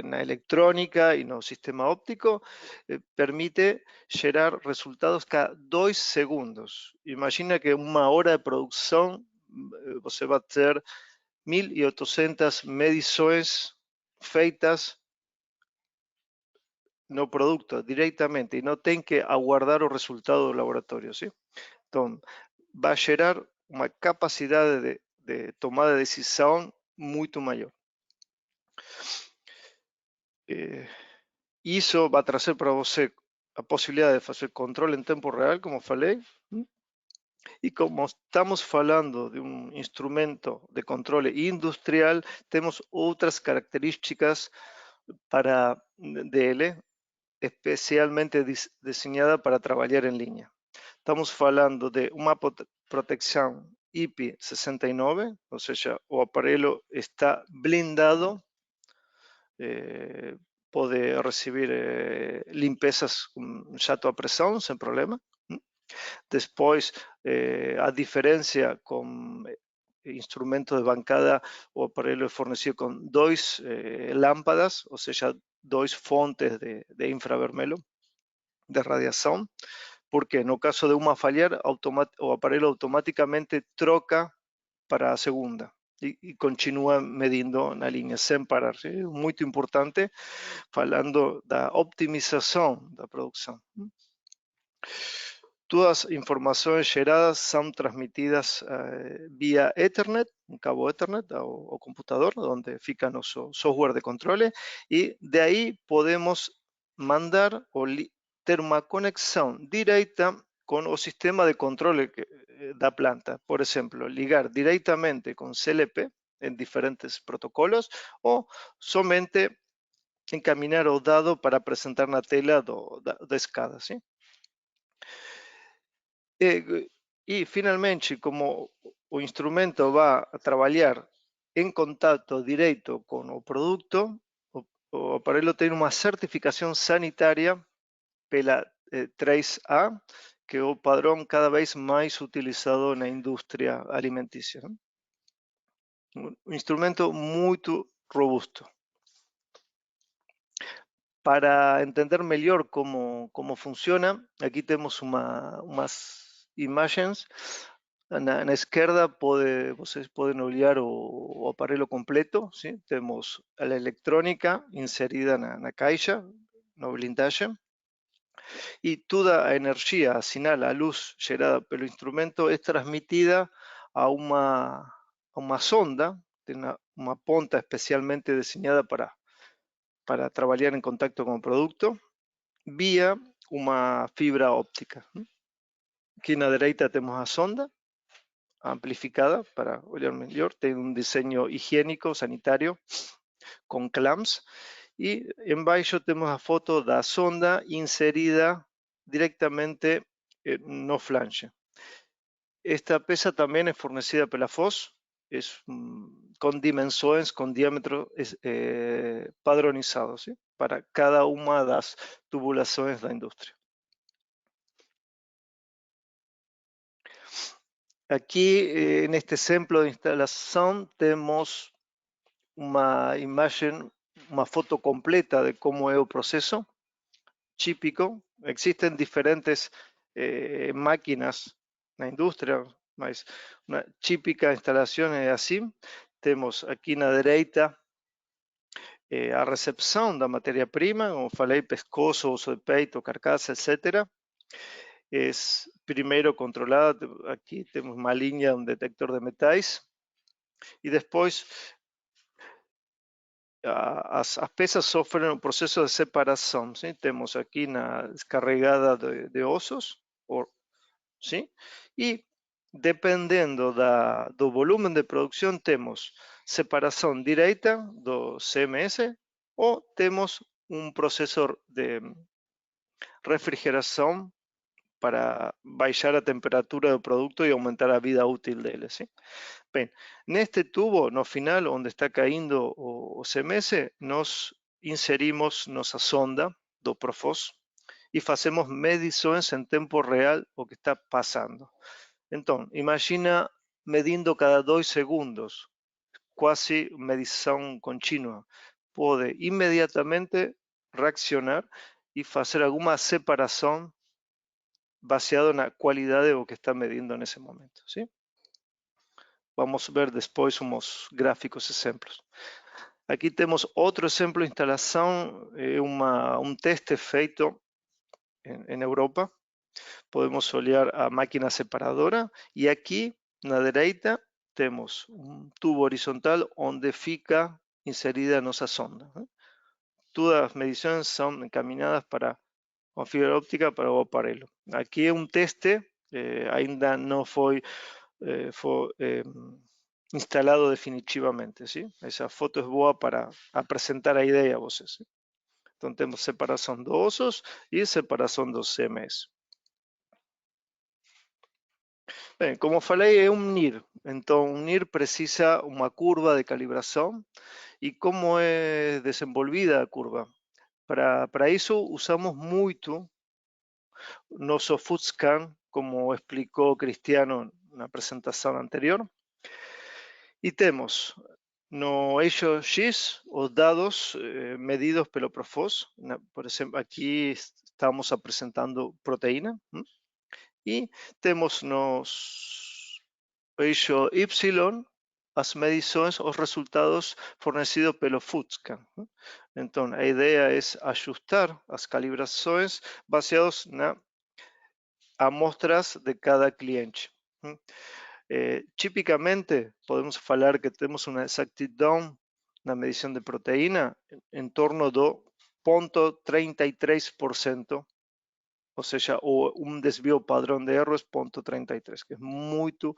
na eletrônica e no sistema óptico, permite gerar resultados cada 2 segundos. Imagina que uma hora de produção você vai ter 1.800 medições feitas no produto diretamente e não tem que aguardar o resultado do laboratório, sim? Então, vai gerar uma capacidade de tomada de decisão muito maior. Isso vai trazer para você a possibilidade de fazer controle em tempo real, como falei, e como estamos falando de um instrumento de controle industrial, temos outras características para dele, especialmente desenhada para trabalhar em linha. Estamos falando de uma proteção IP69, ou seja, o aparelho está blindado, pode receber limpezas com jato a pressão sem problema. Depois, a diferença com instrumento de bancada, o aparelho é fornecido com 2 lâmpadas, ou seja, 2 fontes de infravermelho, de radiação, porque no caso de uma falhar, o aparelho automaticamente troca para a segunda e continua medindo na linha sem parar. É muito importante, falando da optimização da produção. Todas as informações geradas são transmitidas via Ethernet, um cabo Ethernet ao computador, onde fica nosso software de controle, e de aí podemos mandar ou ter uma conexão direta com o sistema de controle da planta. Por exemplo, ligar diretamente com CLP em diferentes protocolos ou somente encaminhar o dado para apresentar na tela da escada, sim? E finalmente, como o instrumento vai trabalhar em contato direto com o produto, o aparelho tem uma certificação sanitária pela 3A, que é o padrão cada vez mais utilizado na indústria alimentícia. Um instrumento muito robusto. Para entender melhor como funciona, aqui temos umas imagens. Na esquerda vocês podem olhar o aparelho completo, sim? Temos a eletrônica inserida na caixa, na blindagem, e toda a energia, a sinal, a luz gerada pelo instrumento é transmitida a uma sonda, tem uma ponta especialmente desenhada para trabalhar em contato com o produto, via uma fibra óptica. Aqui na direita temos a sonda amplificada para olhar melhor, tem um desenho higiênico, sanitário, com clamps, e embaixo temos a foto da sonda inserida directamente no flange. Esta peça também é fornecida pela Foz, com dimensões, com diâmetro padronizados, ¿sí? Para cada uma das tubulações da indústria. Aqui, neste exemplo de instalação, temos uma imagem, uma foto completa de como é o processo típico. Existem diferentes máquinas na indústria, mas uma típica instalação é assim. Temos aqui na direita a recepção da matéria-prima, como falei, pescoço, osso de peito, carcaça, etc. É primeiro controlada, aqui temos uma linha, um detector de metais, e depois as peças sofrem um processo de separação. ¿Sí? Temos aqui na descarregada de ossos, ¿sí? E dependendo do volume de produção, temos separação direita do CMS ou temos um processo de refrigeração para baixar a temperatura do produto e aumentar a vida útil dele. ¿Sí? Bem, neste tubo, no final, onde está caindo o CMS, nós inserimos nossa sonda do Profoz e fazemos medições em tempo real o que está passando. Então, imagina medindo cada 2 segundos, quase medição contínua. Pode imediatamente reaccionar e fazer alguma separação baseado na qualidade do que está medindo nesse momento. ¿Sí? Vamos ver depois uns gráficos exemplos. Aqui temos outro exemplo de instalação, um teste feito em Europa. Podemos olhar a máquina separadora e aqui na direita temos um tubo horizontal onde fica inserida a nossa sonda. Todas as medições são encaminhadas com fibra óptica para o aparelho. Aqui é um teste, ainda não foi instalado definitivamente. ¿Sí? Essa foto é boa para apresentar a ideia a vocês. ¿Sí? Então temos separação dos ossos e separação dos CMS. Bem, como falei, é um NIR. Então, um NIR precisa uma curva de calibração. E como é desenvolvida a curva? Para isso, usamos muito nosso FoodScan, como explicou Cristiano na apresentação anterior. E temos no eixo X os dados medidos pelo Profoz. Por exemplo, aqui estamos apresentando proteína. E temos no eixo Y as medições, os resultados fornecidos pelo FoodScan. Então, a ideia é ajustar as calibrações baseadas nas amostras de cada cliente. Tipicamente, podemos falar que temos uma exatidão na medição de proteína em torno do 0,33%, ou seja, um desvio padrão de erro é 0,33, que é muito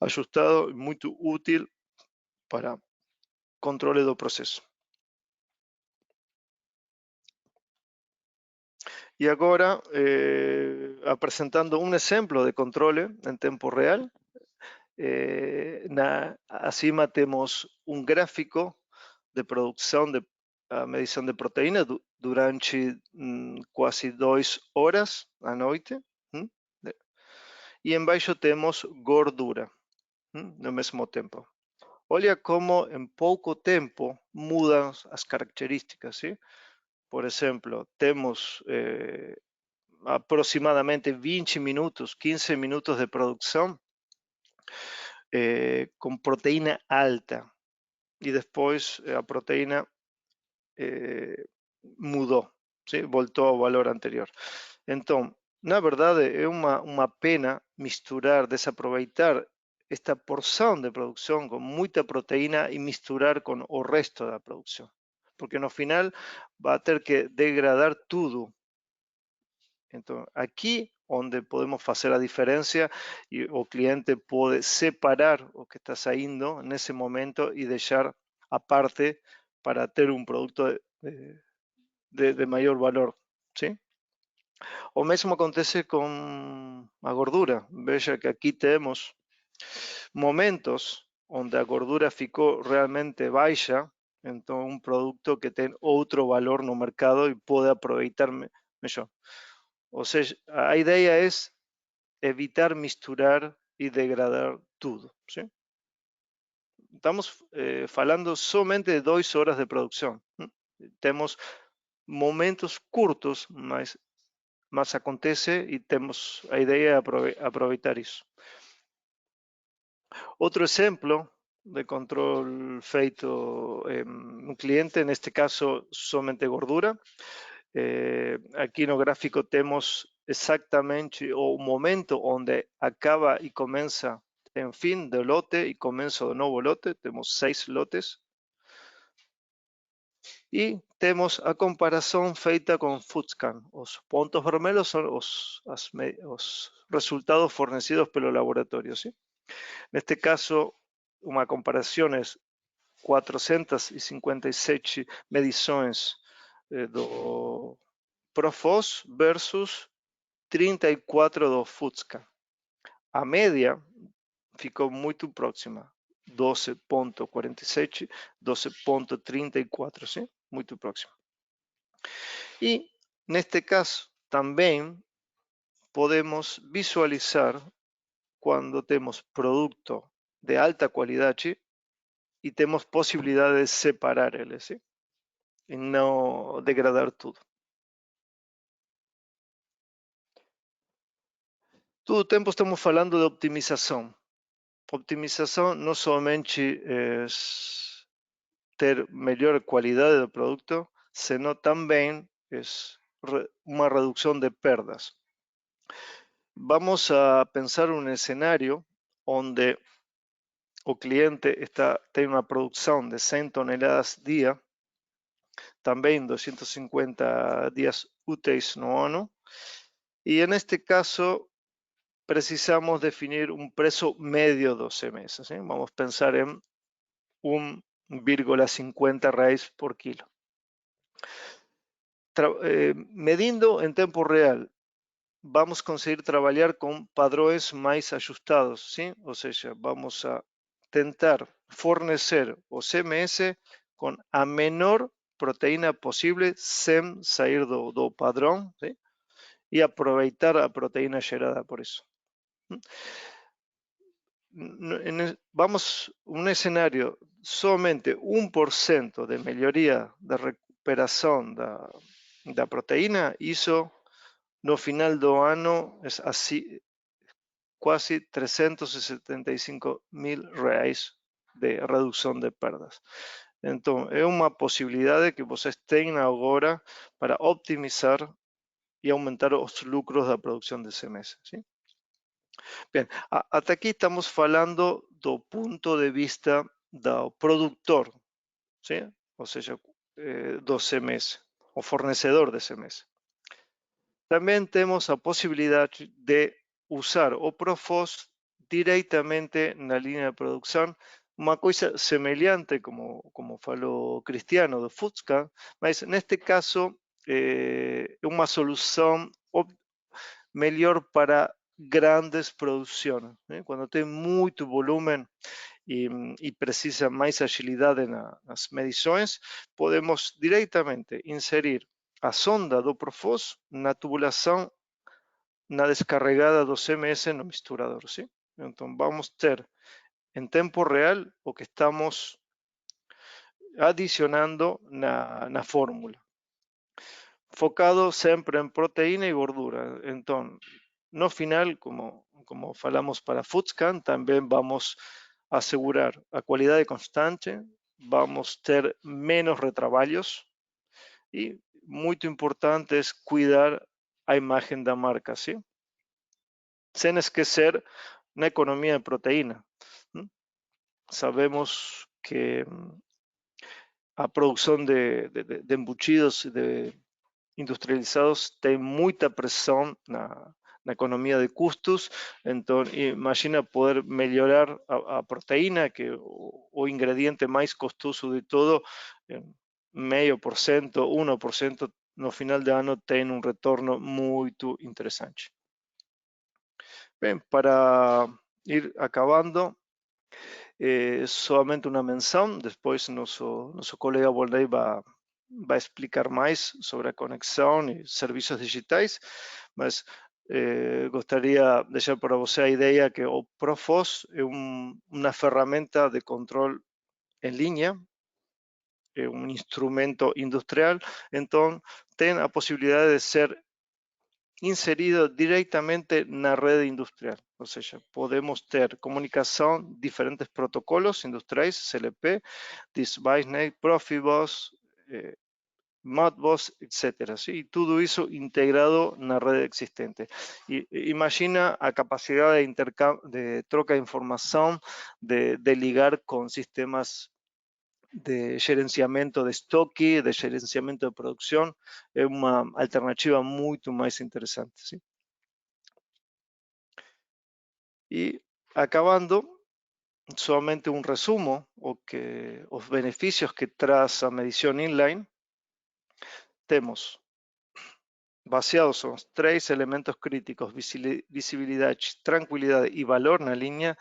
ajustado e muito útil para controle do processo. E agora, apresentando um exemplo de controle em tempo real. Acima temos um gráfico de produção de medição de proteína durante quase 2 horas à noite. E embaixo temos gordura no mesmo tempo. Olha como em pouco tempo mudam as características. ¿Sí? Por exemplo, temos aproximadamente 20 minutos, 15 minutos de produção com proteína alta. E depois a proteína mudou, ¿sí? Voltou ao valor anterior. Então, na verdade, é uma pena misturar, desaproveitar esta porção de produção com muita proteína e misturar com o resto da produção. Porque no final vai ter que degradar tudo. Então, aqui onde podemos fazer a diferença e o cliente pode separar o que está saindo nesse momento e deixar a parte para ter um produto de maior valor, sim? O mesmo acontece com a gordura. Veja que aqui temos momentos onde a gordura ficou realmente baixa, então um produto que tem outro valor no mercado e pode aproveitar melhor. Ou seja, a ideia é evitar misturar e degradar tudo, sim? Estamos falando somente de 2 horas de produção. Temos momentos curtos, mas acontece e temos a ideia de aproveitar isso. Outro exemplo de control feito en un cliente, neste caso somente gordura. Aqui no gráfico temos exactamente o momento onde acaba e começa, tem fim do lote e começo do novo lote, temos 6 lotes. E temos a comparação feita com Footscan. Os pontos vermelhos são os resultados fornecidos pelo laboratório. ¿Sí? Neste caso, uma comparação é 457 medições do Profos versus 34 do Footscan. A média ficou muito próxima, 12.47, 12.34, ¿sí? Muito próximo. E neste caso também podemos visualizar quando temos produto de alta qualidade e temos possibilidade de separar ele, ¿sí? E não degradar tudo. Todo o tempo estamos falando de optimização. Optimização não somente é ter melhor qualidade do produto, senão também é uma redução de perdas. Vamos a pensar um cenário onde o cliente tem uma produção de 100 toneladas dia, também 250 dias úteis no ano, e neste caso precisamos definir um preço médio 12 meses. ¿sí? Vamos a pensar em 1,50 reais por quilo. Medindo em tempo real, vamos conseguir trabalhar com padrões mais ajustados, ¿sí? Ou seja, vamos a tentar fornecer o CMS com a menor proteína possível sem sair do padrão, ¿sí? E aproveitar a proteína gerada por isso. Vamos um cenário somente 1% de melhoria da recuperação da proteína, isso no final do ano é assim, quase 375.000 reais de redução de perdas. Então, é uma possibilidade que vocês têm agora para optimizar e aumentar os lucros da produção de CMS. ¿sí? Bem, até aqui estamos falando do ponto de vista do produtor, ¿sí? Ou seja, do CMS, o fornecedor de CMS. Também temos a possibilidade de usar o Profos diretamente na linha de produção, uma coisa semelhante, como falou Cristiano, do Footscan, mas neste caso é uma solução melhor para grandes produções. ¿sí? Quando tem muito volume e precisa mais agilidade nas medições, podemos diretamente inserir a sonda do Profos na tubulação, na descarregada do CMS no misturador. ¿sí? Então, vamos ter em tempo real o que estamos adicionando na fórmula. Focado sempre em proteína e gordura. Então, no final, como falamos para Footscan, também vamos asegurar a qualidade constante, vamos ter menos retrabalhos e, muito importante, é cuidar a imagem da marca, ¿sí? Sem esquecer na economia de proteína. sabemos que a produção de embutidos industrializados tem muita pressão na economia de custos. Então, imagina poder melhorar a proteína, que é o ingrediente mais custoso de todo, 0,5%, 1%, no final de ano tem um retorno muito interessante. Bem, para ir acabando, solamente uma menção, depois nosso colega Volney vai explicar mais sobre a conexão e serviços digitais, mas gostaria de deixar para você a ideia que o Profos é uma ferramenta de controle em linha, é um instrumento industrial, então tem a possibilidade de ser inserido directamente na rede industrial, ou seja, podemos ter comunicação, diferentes protocolos industriais, CLP, DispatchNet, Profibus, Modbus, etc. ¿sí? Y todo eso integrado na rede existente. Y imagina a capacidade de troca de informação, de ligar com sistemas de gerenciamento de estoque, de gerenciamento de produção, é uma alternativa muito mais interessante. ¿sí? E acabando, somente um resumo, os benefícios que traz a medição inline, temos, baseados en los 3 elementos críticos, visibilidad, tranquilidad y valor na linha,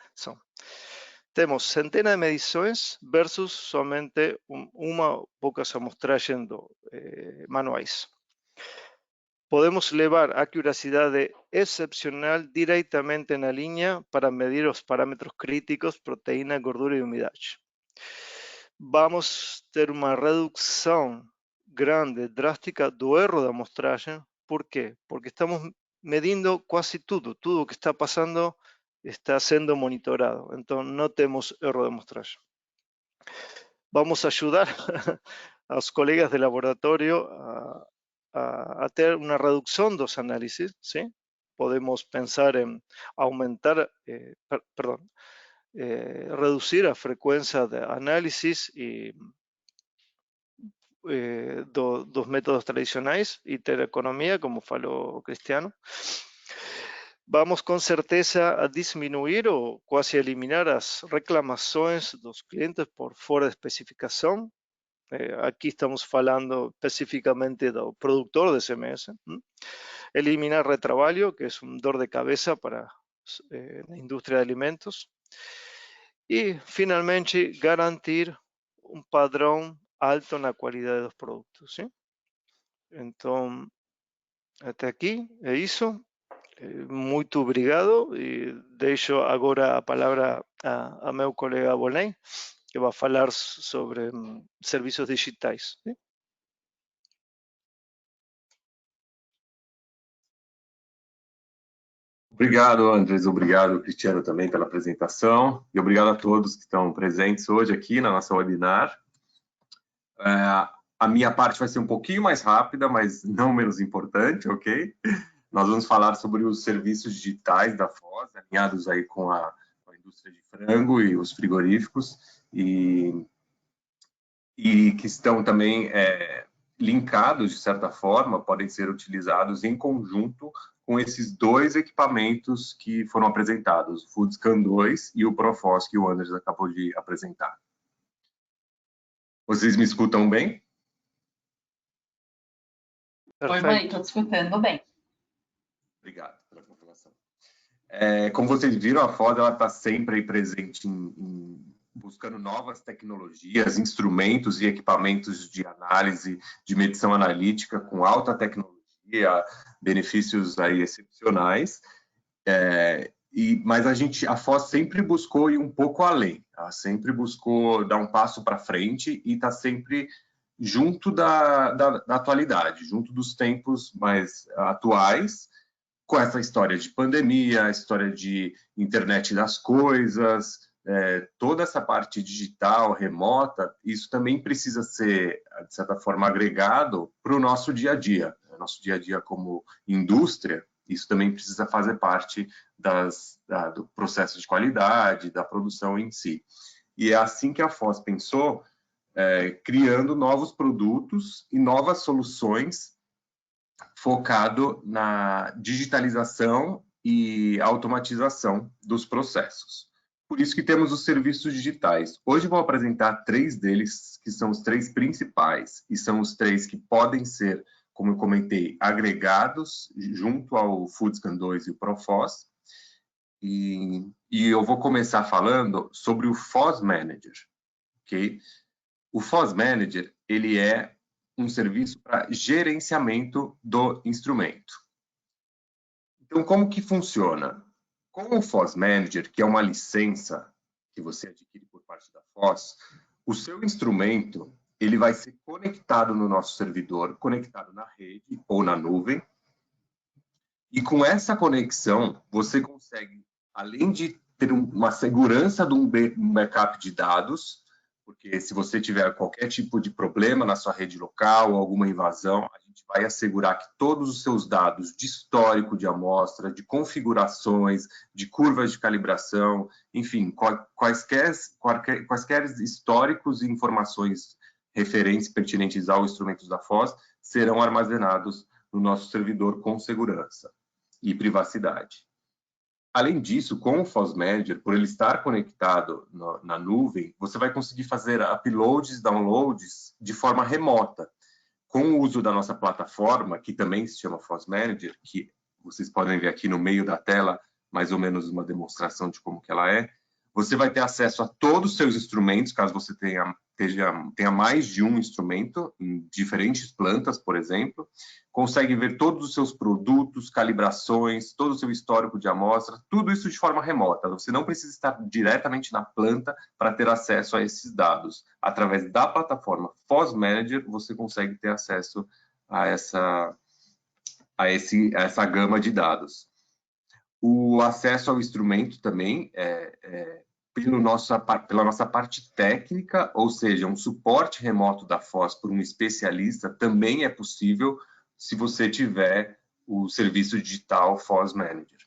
temos centenas de medições versus somente uma poucas amostragens manuais. Podemos levar accuracidade excepcional diretamente na linha para medir os parâmetros críticos, proteína, gordura e umidade. Vamos ter uma redução grande, drástica do erro da amostragem. ¿Por quê? Porque estamos medindo quase tudo o que está passando está sendo monitorado, então não temos erro de amostragem. Vamos ajudar aos colegas de laboratório a ter uma redução dos análises, ¿sí? Podemos pensar em aumentar, reducir a frequência de análisis e dos métodos tradicionais e ter economia, como falou o Cristiano. Vamos com certeza a diminuir ou quase eliminar as reclamações dos clientes por fora de especificação. Aqui estamos falando especificamente do produtor de CMS. Eliminar retrabalho, que é dor de cabeça para a indústria de alimentos. E, finalmente, garantir um padrão alto na qualidade dos produtos. ¿sí? Então, até aqui é isso. Muito obrigado e deixo agora a palavra a meu colega Volney, que vai falar sobre serviços digitais. ¿sí? Obrigado, Andres. Obrigado, Cristiano, também pela apresentação. E obrigado a todos que estão presentes hoje aqui na nossa webinar. A minha parte vai ser um pouquinho mais rápida, mas não menos importante, ok? Nós vamos falar sobre os serviços digitais da Foz, alinhados aí com a indústria de frango e os frigoríficos, e que estão também linkados, de certa forma, podem ser utilizados em conjunto com esses 2 equipamentos que foram apresentados, o Foodscan 2 e o Profos, que o Andres acabou de apresentar. Vocês me escutam bem? Oi, mãe, estou te escutando bem. Obrigado pela confirmação. Como vocês viram, a Foz está sempre aí presente buscando novas tecnologias, instrumentos e equipamentos de análise, de medição analítica com alta tecnologia, benefícios aí excepcionais. Mas a Foz sempre buscou ir um pouco além, ela sempre buscou dar um passo para frente e está sempre junto da atualidade, junto dos tempos mais atuais, com essa história de pandemia, a história de internet das coisas, toda essa parte digital, remota, isso também precisa ser, de certa forma, agregado para o nosso dia a dia. Nosso dia a dia como indústria, isso também precisa fazer parte do processo de qualidade, da produção em si. E é assim que a Foz pensou, criando novos produtos e novas soluções focado na digitalização e automatização dos processos. Por isso que temos os serviços digitais. Hoje vou apresentar 3 deles, que são os 3 principais, e são os 3 que podem ser, como eu comentei, agregados junto ao Foodscan 2 e o ProFoz. E eu vou começar falando sobre o Foz Manager, ok? O Foz Manager, ele é um serviço para gerenciamento do instrumento. Então, como que funciona? Com o Foz Manager, que é uma licença que você adquire por parte da Foz, o seu instrumento ele vai ser conectado no nosso servidor, conectado na rede ou na nuvem. E com essa conexão, você consegue, além de ter uma segurança de um backup de dados, porque se você tiver qualquer tipo de problema na sua rede local ou alguma invasão, a gente vai assegurar que todos os seus dados de histórico de amostra, de configurações, de curvas de calibração, enfim, quaisquer históricos e informações referentes pertinentes aos instrumentos da Foz serão armazenados no nosso servidor com segurança e privacidade. Além disso, com o Foz Manager, por ele estar conectado na nuvem, você vai conseguir fazer uploads e downloads de forma remota. Com o uso da nossa plataforma, que também se chama Foz Manager, que vocês podem ver aqui no meio da tela, mais ou menos uma demonstração de como que ela é, você vai ter acesso a todos os seus instrumentos, caso você tenha mais de um instrumento, em diferentes plantas, por exemplo. Consegue ver todos os seus produtos, calibrações, todo o seu histórico de amostra, tudo isso de forma remota. Você não precisa estar diretamente na planta para ter acesso a esses dados. Através da plataforma Foz Manager, você consegue ter acesso a essa gama de dados. O acesso ao instrumento também pela nossa parte técnica, ou seja, um suporte remoto da Foz por um especialista também é possível se você tiver o serviço digital Foz Manager.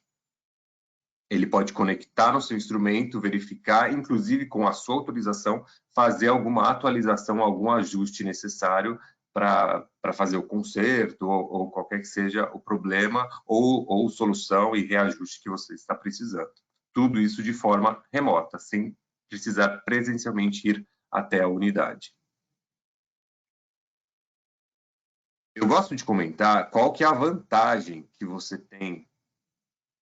Ele pode conectar no seu instrumento, verificar, inclusive com a sua autorização, fazer alguma atualização, algum ajuste necessário para fazer o conserto ou qualquer que seja o problema ou solução e reajuste que você está precisando. Tudo isso de forma remota, sem precisar presencialmente ir até a unidade. Eu gosto de comentar qual que é a vantagem que você tem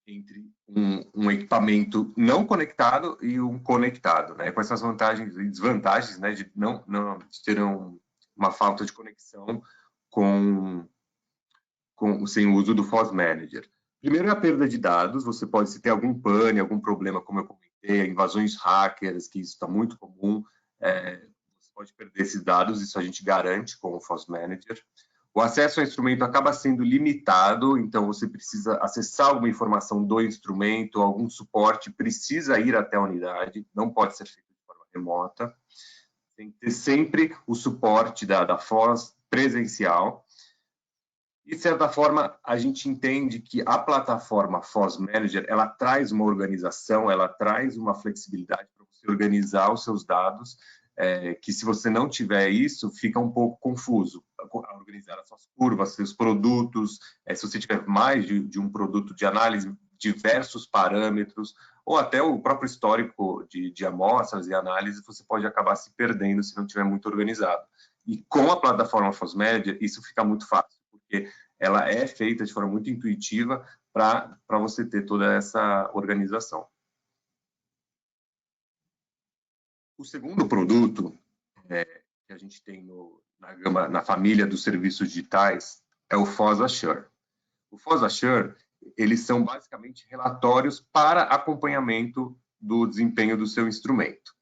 entre um equipamento não conectado e um conectado, né? Quais são as vantagens e desvantagens, né, de de ter uma falta de conexão sem o uso do Foz Manager. Primeiro é a perda de dados, você pode, se ter algum pane, algum problema, como eu comentei, invasões hackers, que isso está muito comum, você pode perder esses dados, isso a gente garante com o Foz Manager. O acesso ao instrumento acaba sendo limitado, então você precisa acessar alguma informação do instrumento, algum suporte, precisa ir até a unidade, não pode ser feito de forma remota. Tem que ter sempre o suporte da Foz presencial. E, de certa forma, a gente entende que a plataforma Foz Manager, ela traz uma organização, ela traz uma flexibilidade para você organizar os seus dados, que se você não tiver isso, fica um pouco confuso. Organizar as suas curvas, seus produtos, se você tiver mais de um produto de análise, diversos parâmetros, ou até o próprio histórico de amostras e análise, você pode acabar se perdendo se não tiver muito organizado. E com a plataforma Foz Manager, isso fica muito fácil, porque ela é feita de forma muito intuitiva para você ter toda essa organização. O segundo produto que a gente tem na família dos serviços digitais é o Foz Assure. O Foz Assure, eles são basicamente relatórios para acompanhamento do desempenho do seu instrumento.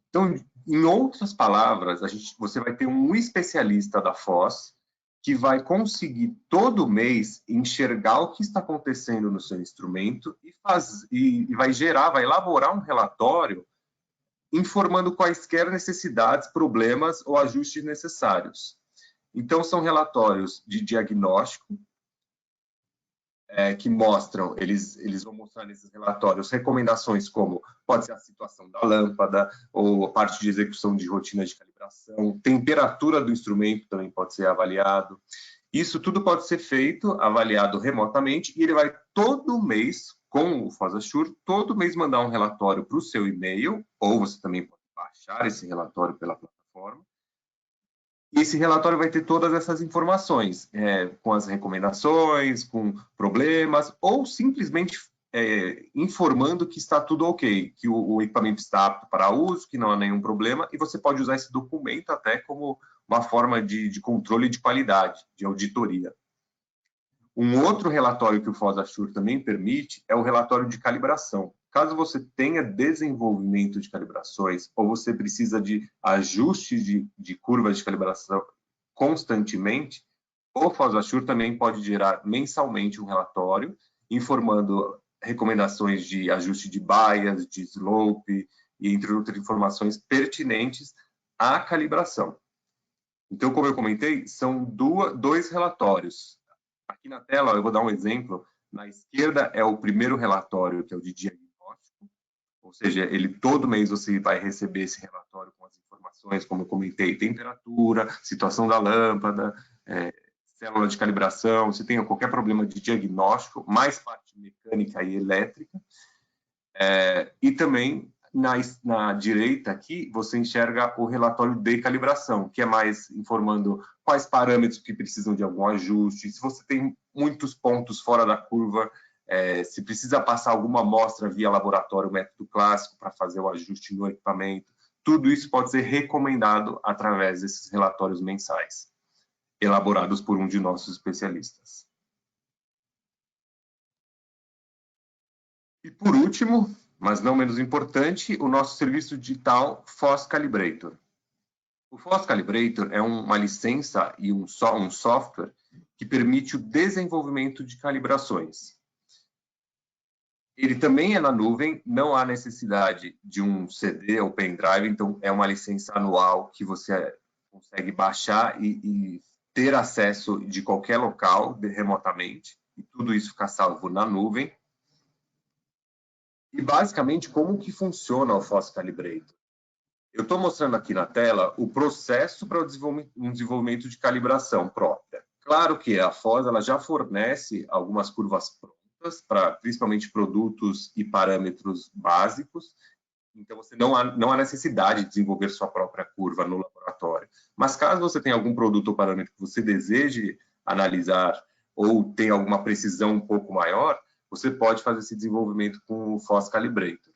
Então, em outras palavras, você vai ter um especialista da Foz que vai conseguir todo mês enxergar o que está acontecendo no seu instrumento e vai elaborar um relatório informando quaisquer necessidades, problemas ou ajustes necessários. Então, são relatórios de diagnóstico, que mostram, eles vão mostrar nesses relatórios recomendações como pode ser a situação da lâmpada, ou a parte de execução de rotina de calibração, temperatura do instrumento também pode ser avaliado. Isso tudo pode ser feito, avaliado remotamente, e ele vai todo mês, com o FOSASure, todo mês mandar um relatório para o seu e-mail, ou você também pode baixar esse relatório pela plataforma. E esse relatório vai ter todas essas informações, com as recomendações, com problemas, ou simplesmente informando que está tudo ok, que o equipamento está apto para uso, que não há nenhum problema, e você pode usar esse documento até como uma forma de controle de qualidade, de auditoria. Um outro relatório que o FOSASure também permite é o relatório de calibração. Caso você tenha desenvolvimento de calibrações ou você precisa de ajuste de curvas de calibração constantemente, o FOSASure também pode gerar mensalmente um relatório informando recomendações de ajuste de bias, de slope e entre outras informações pertinentes à calibração. Então, como eu comentei, são dois relatórios. Aqui na tela, eu vou dar um exemplo. Na esquerda é o primeiro relatório, que é o de diagnóstico, ou seja, todo mês você vai receber esse relatório com as informações, como eu comentei, temperatura, situação da lâmpada, célula de calibração, se tem qualquer problema de diagnóstico, mais parte mecânica e elétrica. E também, na direita aqui, você enxerga o relatório de calibração, que é mais informando quais parâmetros que precisam de algum ajuste, se você tem muitos pontos fora da curva, se precisa passar alguma amostra via laboratório, método clássico, para fazer o ajuste no equipamento. Tudo isso pode ser recomendado através desses relatórios mensais, elaborados por um de nossos especialistas. E por último, mas não menos importante, o nosso serviço digital FOS Calibrator. O FOS Calibrator é uma licença e um software que permite o desenvolvimento de calibrações. Ele também é na nuvem, não há necessidade de um CD ou pendrive, então é uma licença anual que você consegue baixar e ter acesso de qualquer local remotamente, e tudo isso fica salvo na nuvem. E basicamente, como que funciona o FOS Calibrator? Eu estou mostrando aqui na tela o processo para um desenvolvimento de calibração própria. Claro que a FOS ela já fornece algumas curvas prontas, para principalmente produtos e parâmetros básicos, então você não há necessidade de desenvolver sua própria curva no laboratório. Mas caso você tenha algum produto ou parâmetro que você deseje analisar ou tenha alguma precisão um pouco maior, você pode fazer esse desenvolvimento com o FOS Calibrator.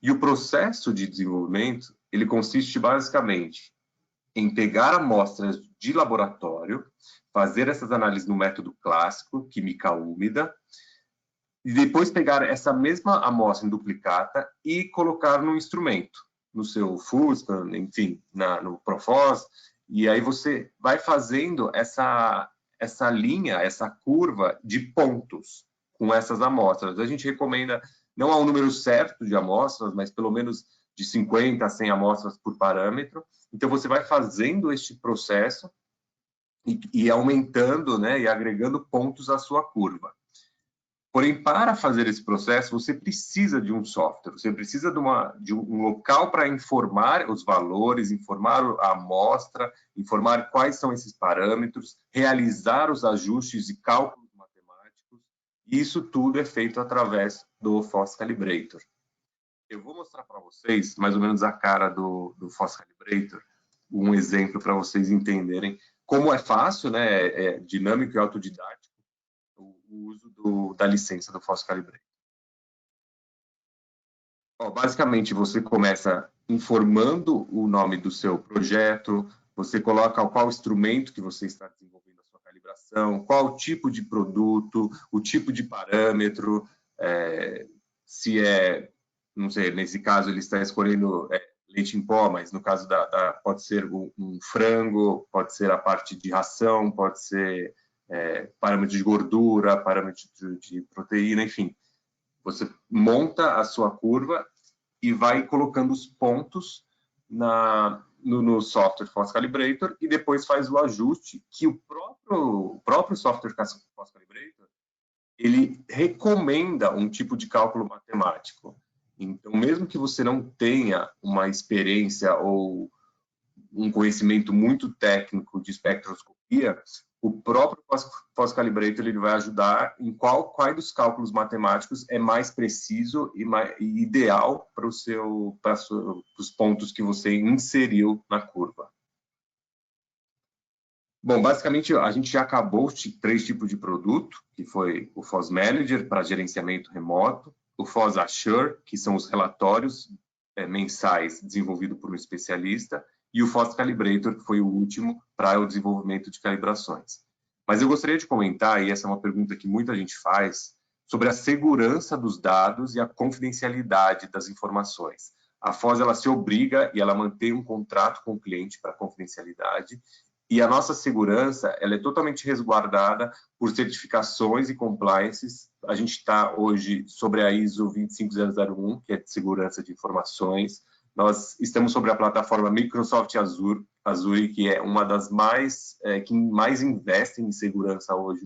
E o processo de desenvolvimento, ele consiste basicamente em pegar amostras de laboratório, fazer essas análises no método clássico, química úmida, e depois pegar essa mesma amostra em duplicata e colocar no instrumento, no seu Fusca, enfim, no Profos, e aí você vai fazendo essa linha, essa curva de pontos com essas amostras. A gente recomenda, não há um número certo de amostras, mas pelo menos de 50 a 100 amostras por parâmetro. Então, você vai fazendo este processo e aumentando, né, e agregando pontos à sua curva. Porém, para fazer esse processo, você precisa de um software, você precisa de um local para informar os valores, informar a amostra, informar quais são esses parâmetros, realizar os ajustes e cálculos matemáticos, e isso tudo é feito através do FOS Calibrator. Eu vou mostrar para vocês, mais ou menos a cara do FOS Calibrator, um exemplo para vocês entenderem como é fácil, né, é dinâmico e autodidático, o uso da licença do FOS Calibrator. Basicamente, você começa informando o nome do seu projeto, você coloca qual instrumento que você está desenvolvendo a sua calibração, qual tipo de produto, o tipo de parâmetro, se é, não sei, nesse caso ele está escolhendo leite em pó, mas no caso pode ser um frango, pode ser a parte de ração, pode ser parâmetro de gordura, parâmetro de proteína, enfim. Você monta a sua curva e vai colocando os pontos no software FOS Calibrator e depois faz o ajuste que o próprio software FOS Calibrator ele recomenda um tipo de cálculo matemático. Então, mesmo que você não tenha uma experiência ou um conhecimento muito técnico de espectroscopia, o próprio Phos-Calibrator ele vai ajudar em quais dos cálculos matemáticos é mais preciso e ideal para os pontos que você inseriu na curva. Bom, basicamente, a gente já acabou os 3 tipos de produto, que foi o Phos Manager para gerenciamento remoto, o Phos Assure, que são os relatórios mensais desenvolvidos por um especialista, e o Phos Calibrator, que foi o último para o desenvolvimento de calibrações. Mas eu gostaria de comentar, e essa é uma pergunta que muita gente faz, sobre a segurança dos dados e a confidencialidade das informações. A Phos ela se obriga e ela mantém um contrato com o cliente para confidencialidade, e a nossa segurança ela é totalmente resguardada por certificações e compliances. A gente está hoje sobre a ISO 25001, que é de segurança de informações. Nós estamos sobre a plataforma Microsoft Azure, que é uma das que mais investem em segurança hoje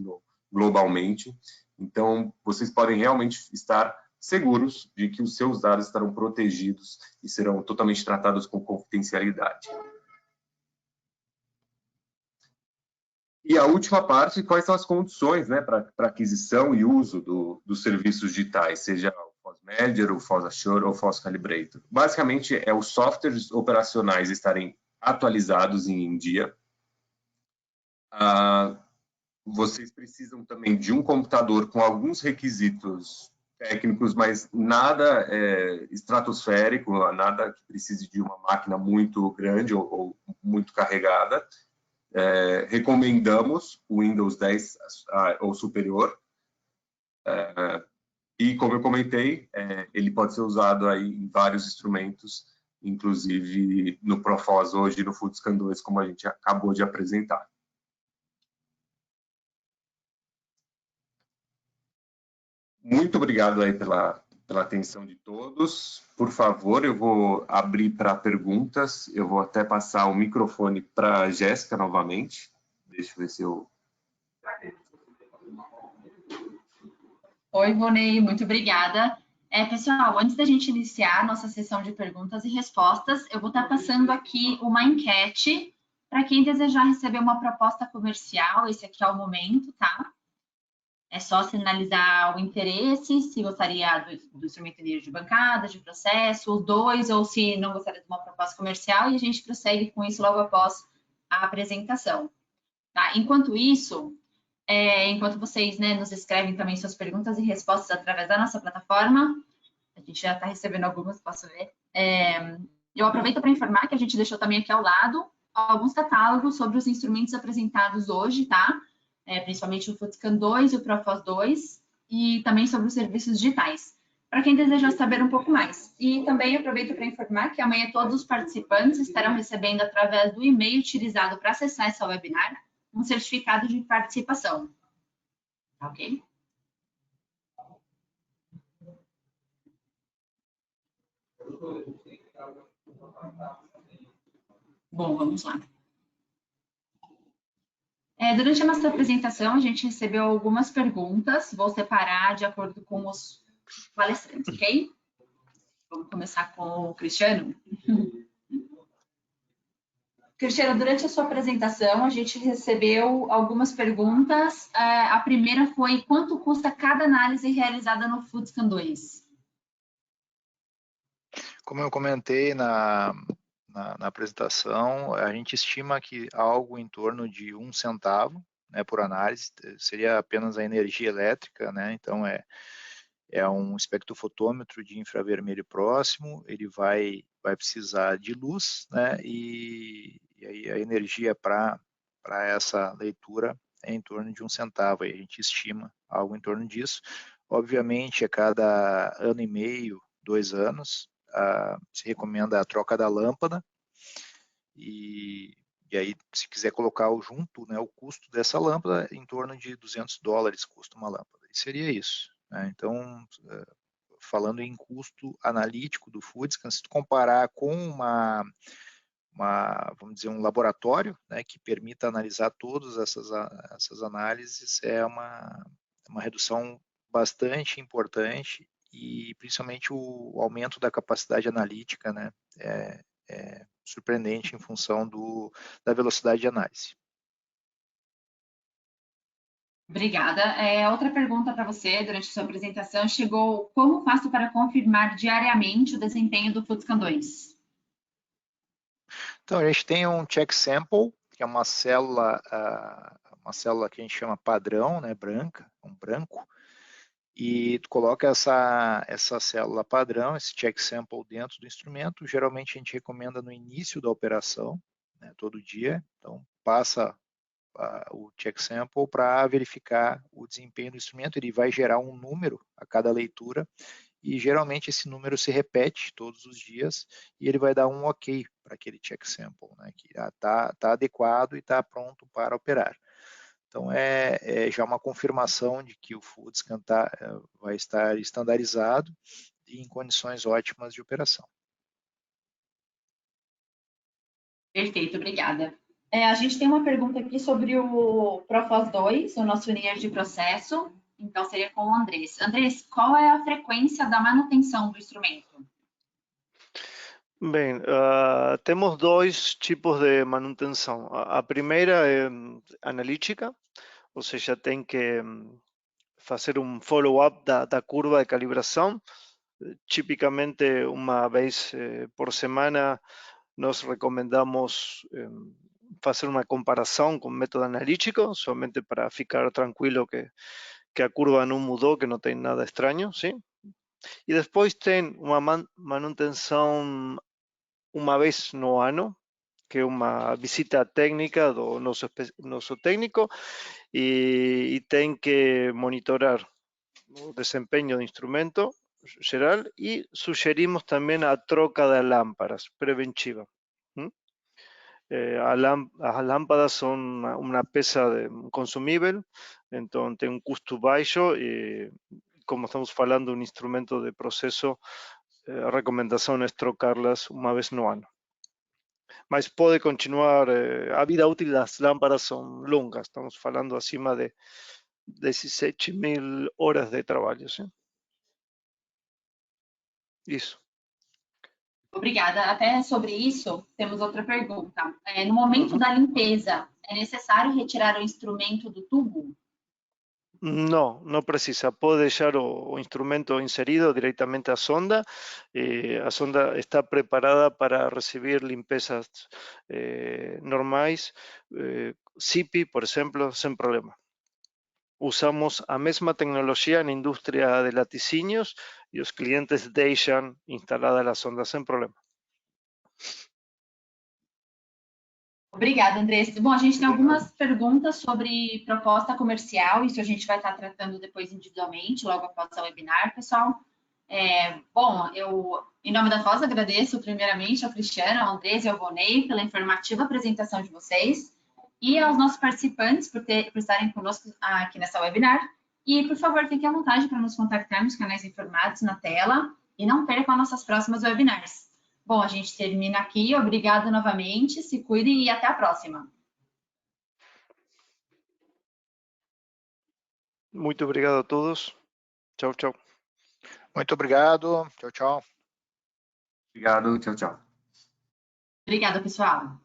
globalmente. Então, vocês podem realmente estar seguros de que os seus dados estarão protegidos e serão totalmente tratados com confidencialidade. E a última parte, quais são as condições, né, para aquisição e uso dos serviços digitais, seja o Phos Manager, o Phos Assure ou o Phos Calibrator. Basicamente, é os softwares operacionais estarem atualizados em dia. Vocês precisam também de um computador com alguns requisitos técnicos, mas nada estratosférico, nada que precise de uma máquina muito grande ou muito carregada. Recomendamos o Windows 10 ou superior. E, como eu comentei, ele pode ser usado aí em vários instrumentos, inclusive no Profos hoje e no Footscan 2, como a gente acabou de apresentar. Muito obrigado aí pela atenção de todos. Por favor, eu vou abrir para perguntas. Eu vou até passar o microfone para a Jéssica novamente. Deixa eu ver se eu... Oi, Vonei, muito obrigada. Pessoal, antes da gente iniciar a nossa sessão de perguntas e respostas, eu vou estar passando aqui uma enquete para quem desejar receber uma proposta comercial. Esse aqui é o momento, tá? É só sinalizar o interesse, se gostaria do instrumento de bancada, de processo, os dois, ou se não gostaria de uma proposta comercial, e a gente prossegue com isso logo após a apresentação. Tá? Enquanto isso, enquanto vocês, né, nos escrevem também suas perguntas e respostas através da nossa plataforma, a gente já está recebendo algumas, posso ver. Eu aproveito para informar que a gente deixou também aqui ao lado alguns catálogos sobre os instrumentos apresentados hoje, tá? Principalmente o Footscan 2 e o Profos 2, e também sobre os serviços digitais, para quem desejar saber um pouco mais. E também aproveito para informar que amanhã todos os participantes estarão recebendo, através do e-mail utilizado para acessar essa webinar, um certificado de participação. Ok? Bom, vamos lá. Durante a nossa apresentação, a gente recebeu algumas perguntas, vou separar de acordo com os palestrantes, ok? Vamos começar com o Cristiano. Cristiano, durante a sua apresentação, a gente recebeu algumas perguntas. A primeira foi: quanto custa cada análise realizada no Footscan 2? Como eu comentei na apresentação, a gente estima que algo em torno de 1 centavo, né, por análise, seria apenas a energia elétrica, né? Então é um espectrofotômetro de infravermelho próximo, ele vai precisar de luz, né? E aí a energia para essa leitura é em torno de 1 centavo, aí a gente estima algo em torno disso. Obviamente, a cada ano e meio, 2 anos, se recomenda a troca da lâmpada, e aí, se quiser colocar junto, né, o custo dessa lâmpada, em torno de $200 custa uma lâmpada, e seria isso, né? Então, falando em custo analítico do Footscan, se tu comparar com vamos dizer, um laboratório, né, que permita analisar todas essas análises, é uma uma redução bastante importante e principalmente o aumento da capacidade analítica, né, é surpreendente em função da velocidade de análise. Obrigada. Outra pergunta para você, durante a sua apresentação, chegou: como faço para confirmar diariamente o desempenho do FUDSCAN 2? Então, a gente tem um check sample, que é uma célula que a gente chama padrão, né, branca, um branco, e tu coloca essa célula padrão, esse check sample dentro do instrumento. Geralmente a gente recomenda no início da operação, né, todo dia. Então passa o check sample para verificar o desempenho do instrumento. Ele vai gerar um número a cada leitura e geralmente esse número se repete todos os dias e ele vai dar um ok para aquele check sample, né, que está adequado e está pronto para operar. Então, é já uma confirmação de que o FUDSCAN vai estar estandarizado e em condições ótimas de operação. Perfeito, obrigada. A gente tem uma pergunta aqui sobre o Profos 2, o nosso unir de processo. Então, seria com o Andrés. Andrés, qual é a frequência da manutenção do instrumento? Bem, temos dois tipos de manutenção. A primeira é analítica, ou seja, tem que fazer um follow-up da curva de calibração. Tipicamente, uma vez por semana, nós recomendamos fazer uma comparação com método analítico, somente para ficar tranquilo que a curva não mudou, que não tem nada estranho, sim? E depois tem uma manutenção uma vez no ano, que é uma visita técnica do nosso técnico, e tem que monitorar o desempenho do instrumento geral e sugerimos também a troca de lámparas preventiva. As lâmpadas são uma peça consumível, então tem um custo baixo e, como estamos falando de um instrumento de processo, a recomendação é trocá-las uma vez no ano. Mas pode continuar, a vida útil das lámparas são longas, estamos falando acima de 17.000 horas de trabalho. Sim? Isso. Obrigada. Até sobre isso, temos outra pergunta. No momento da limpeza, é necessário retirar o instrumento do tubo? Não, não precisa. Pode deixar o instrumento inserido diretamente à sonda. A sonda está preparada para receber limpezas normais, CIPI, por exemplo, sem problema. Usamos a mesma tecnologia na indústria de laticínios e os clientes deixam instalada a sonda sem problema. Obrigada, Andrés. Bom, a gente tem algumas perguntas sobre proposta comercial, isso a gente vai estar tratando depois individualmente, logo após o webinar, pessoal. Bom, eu, em nome da FOS, agradeço primeiramente ao Cristiano, ao Andrés e ao Vonei pela informativa apresentação de vocês e aos nossos participantes por estarem conosco aqui nessa webinar. E, por favor, fiquem à vontade para nos contactar nos canais informados na tela e não percam nossas próximas webinars. Bom, a gente termina aqui. Obrigada novamente, se cuidem e até a próxima. Muito obrigado a todos. Tchau, tchau. Muito obrigado. Tchau, tchau. Obrigado, tchau, tchau. Obrigada, pessoal.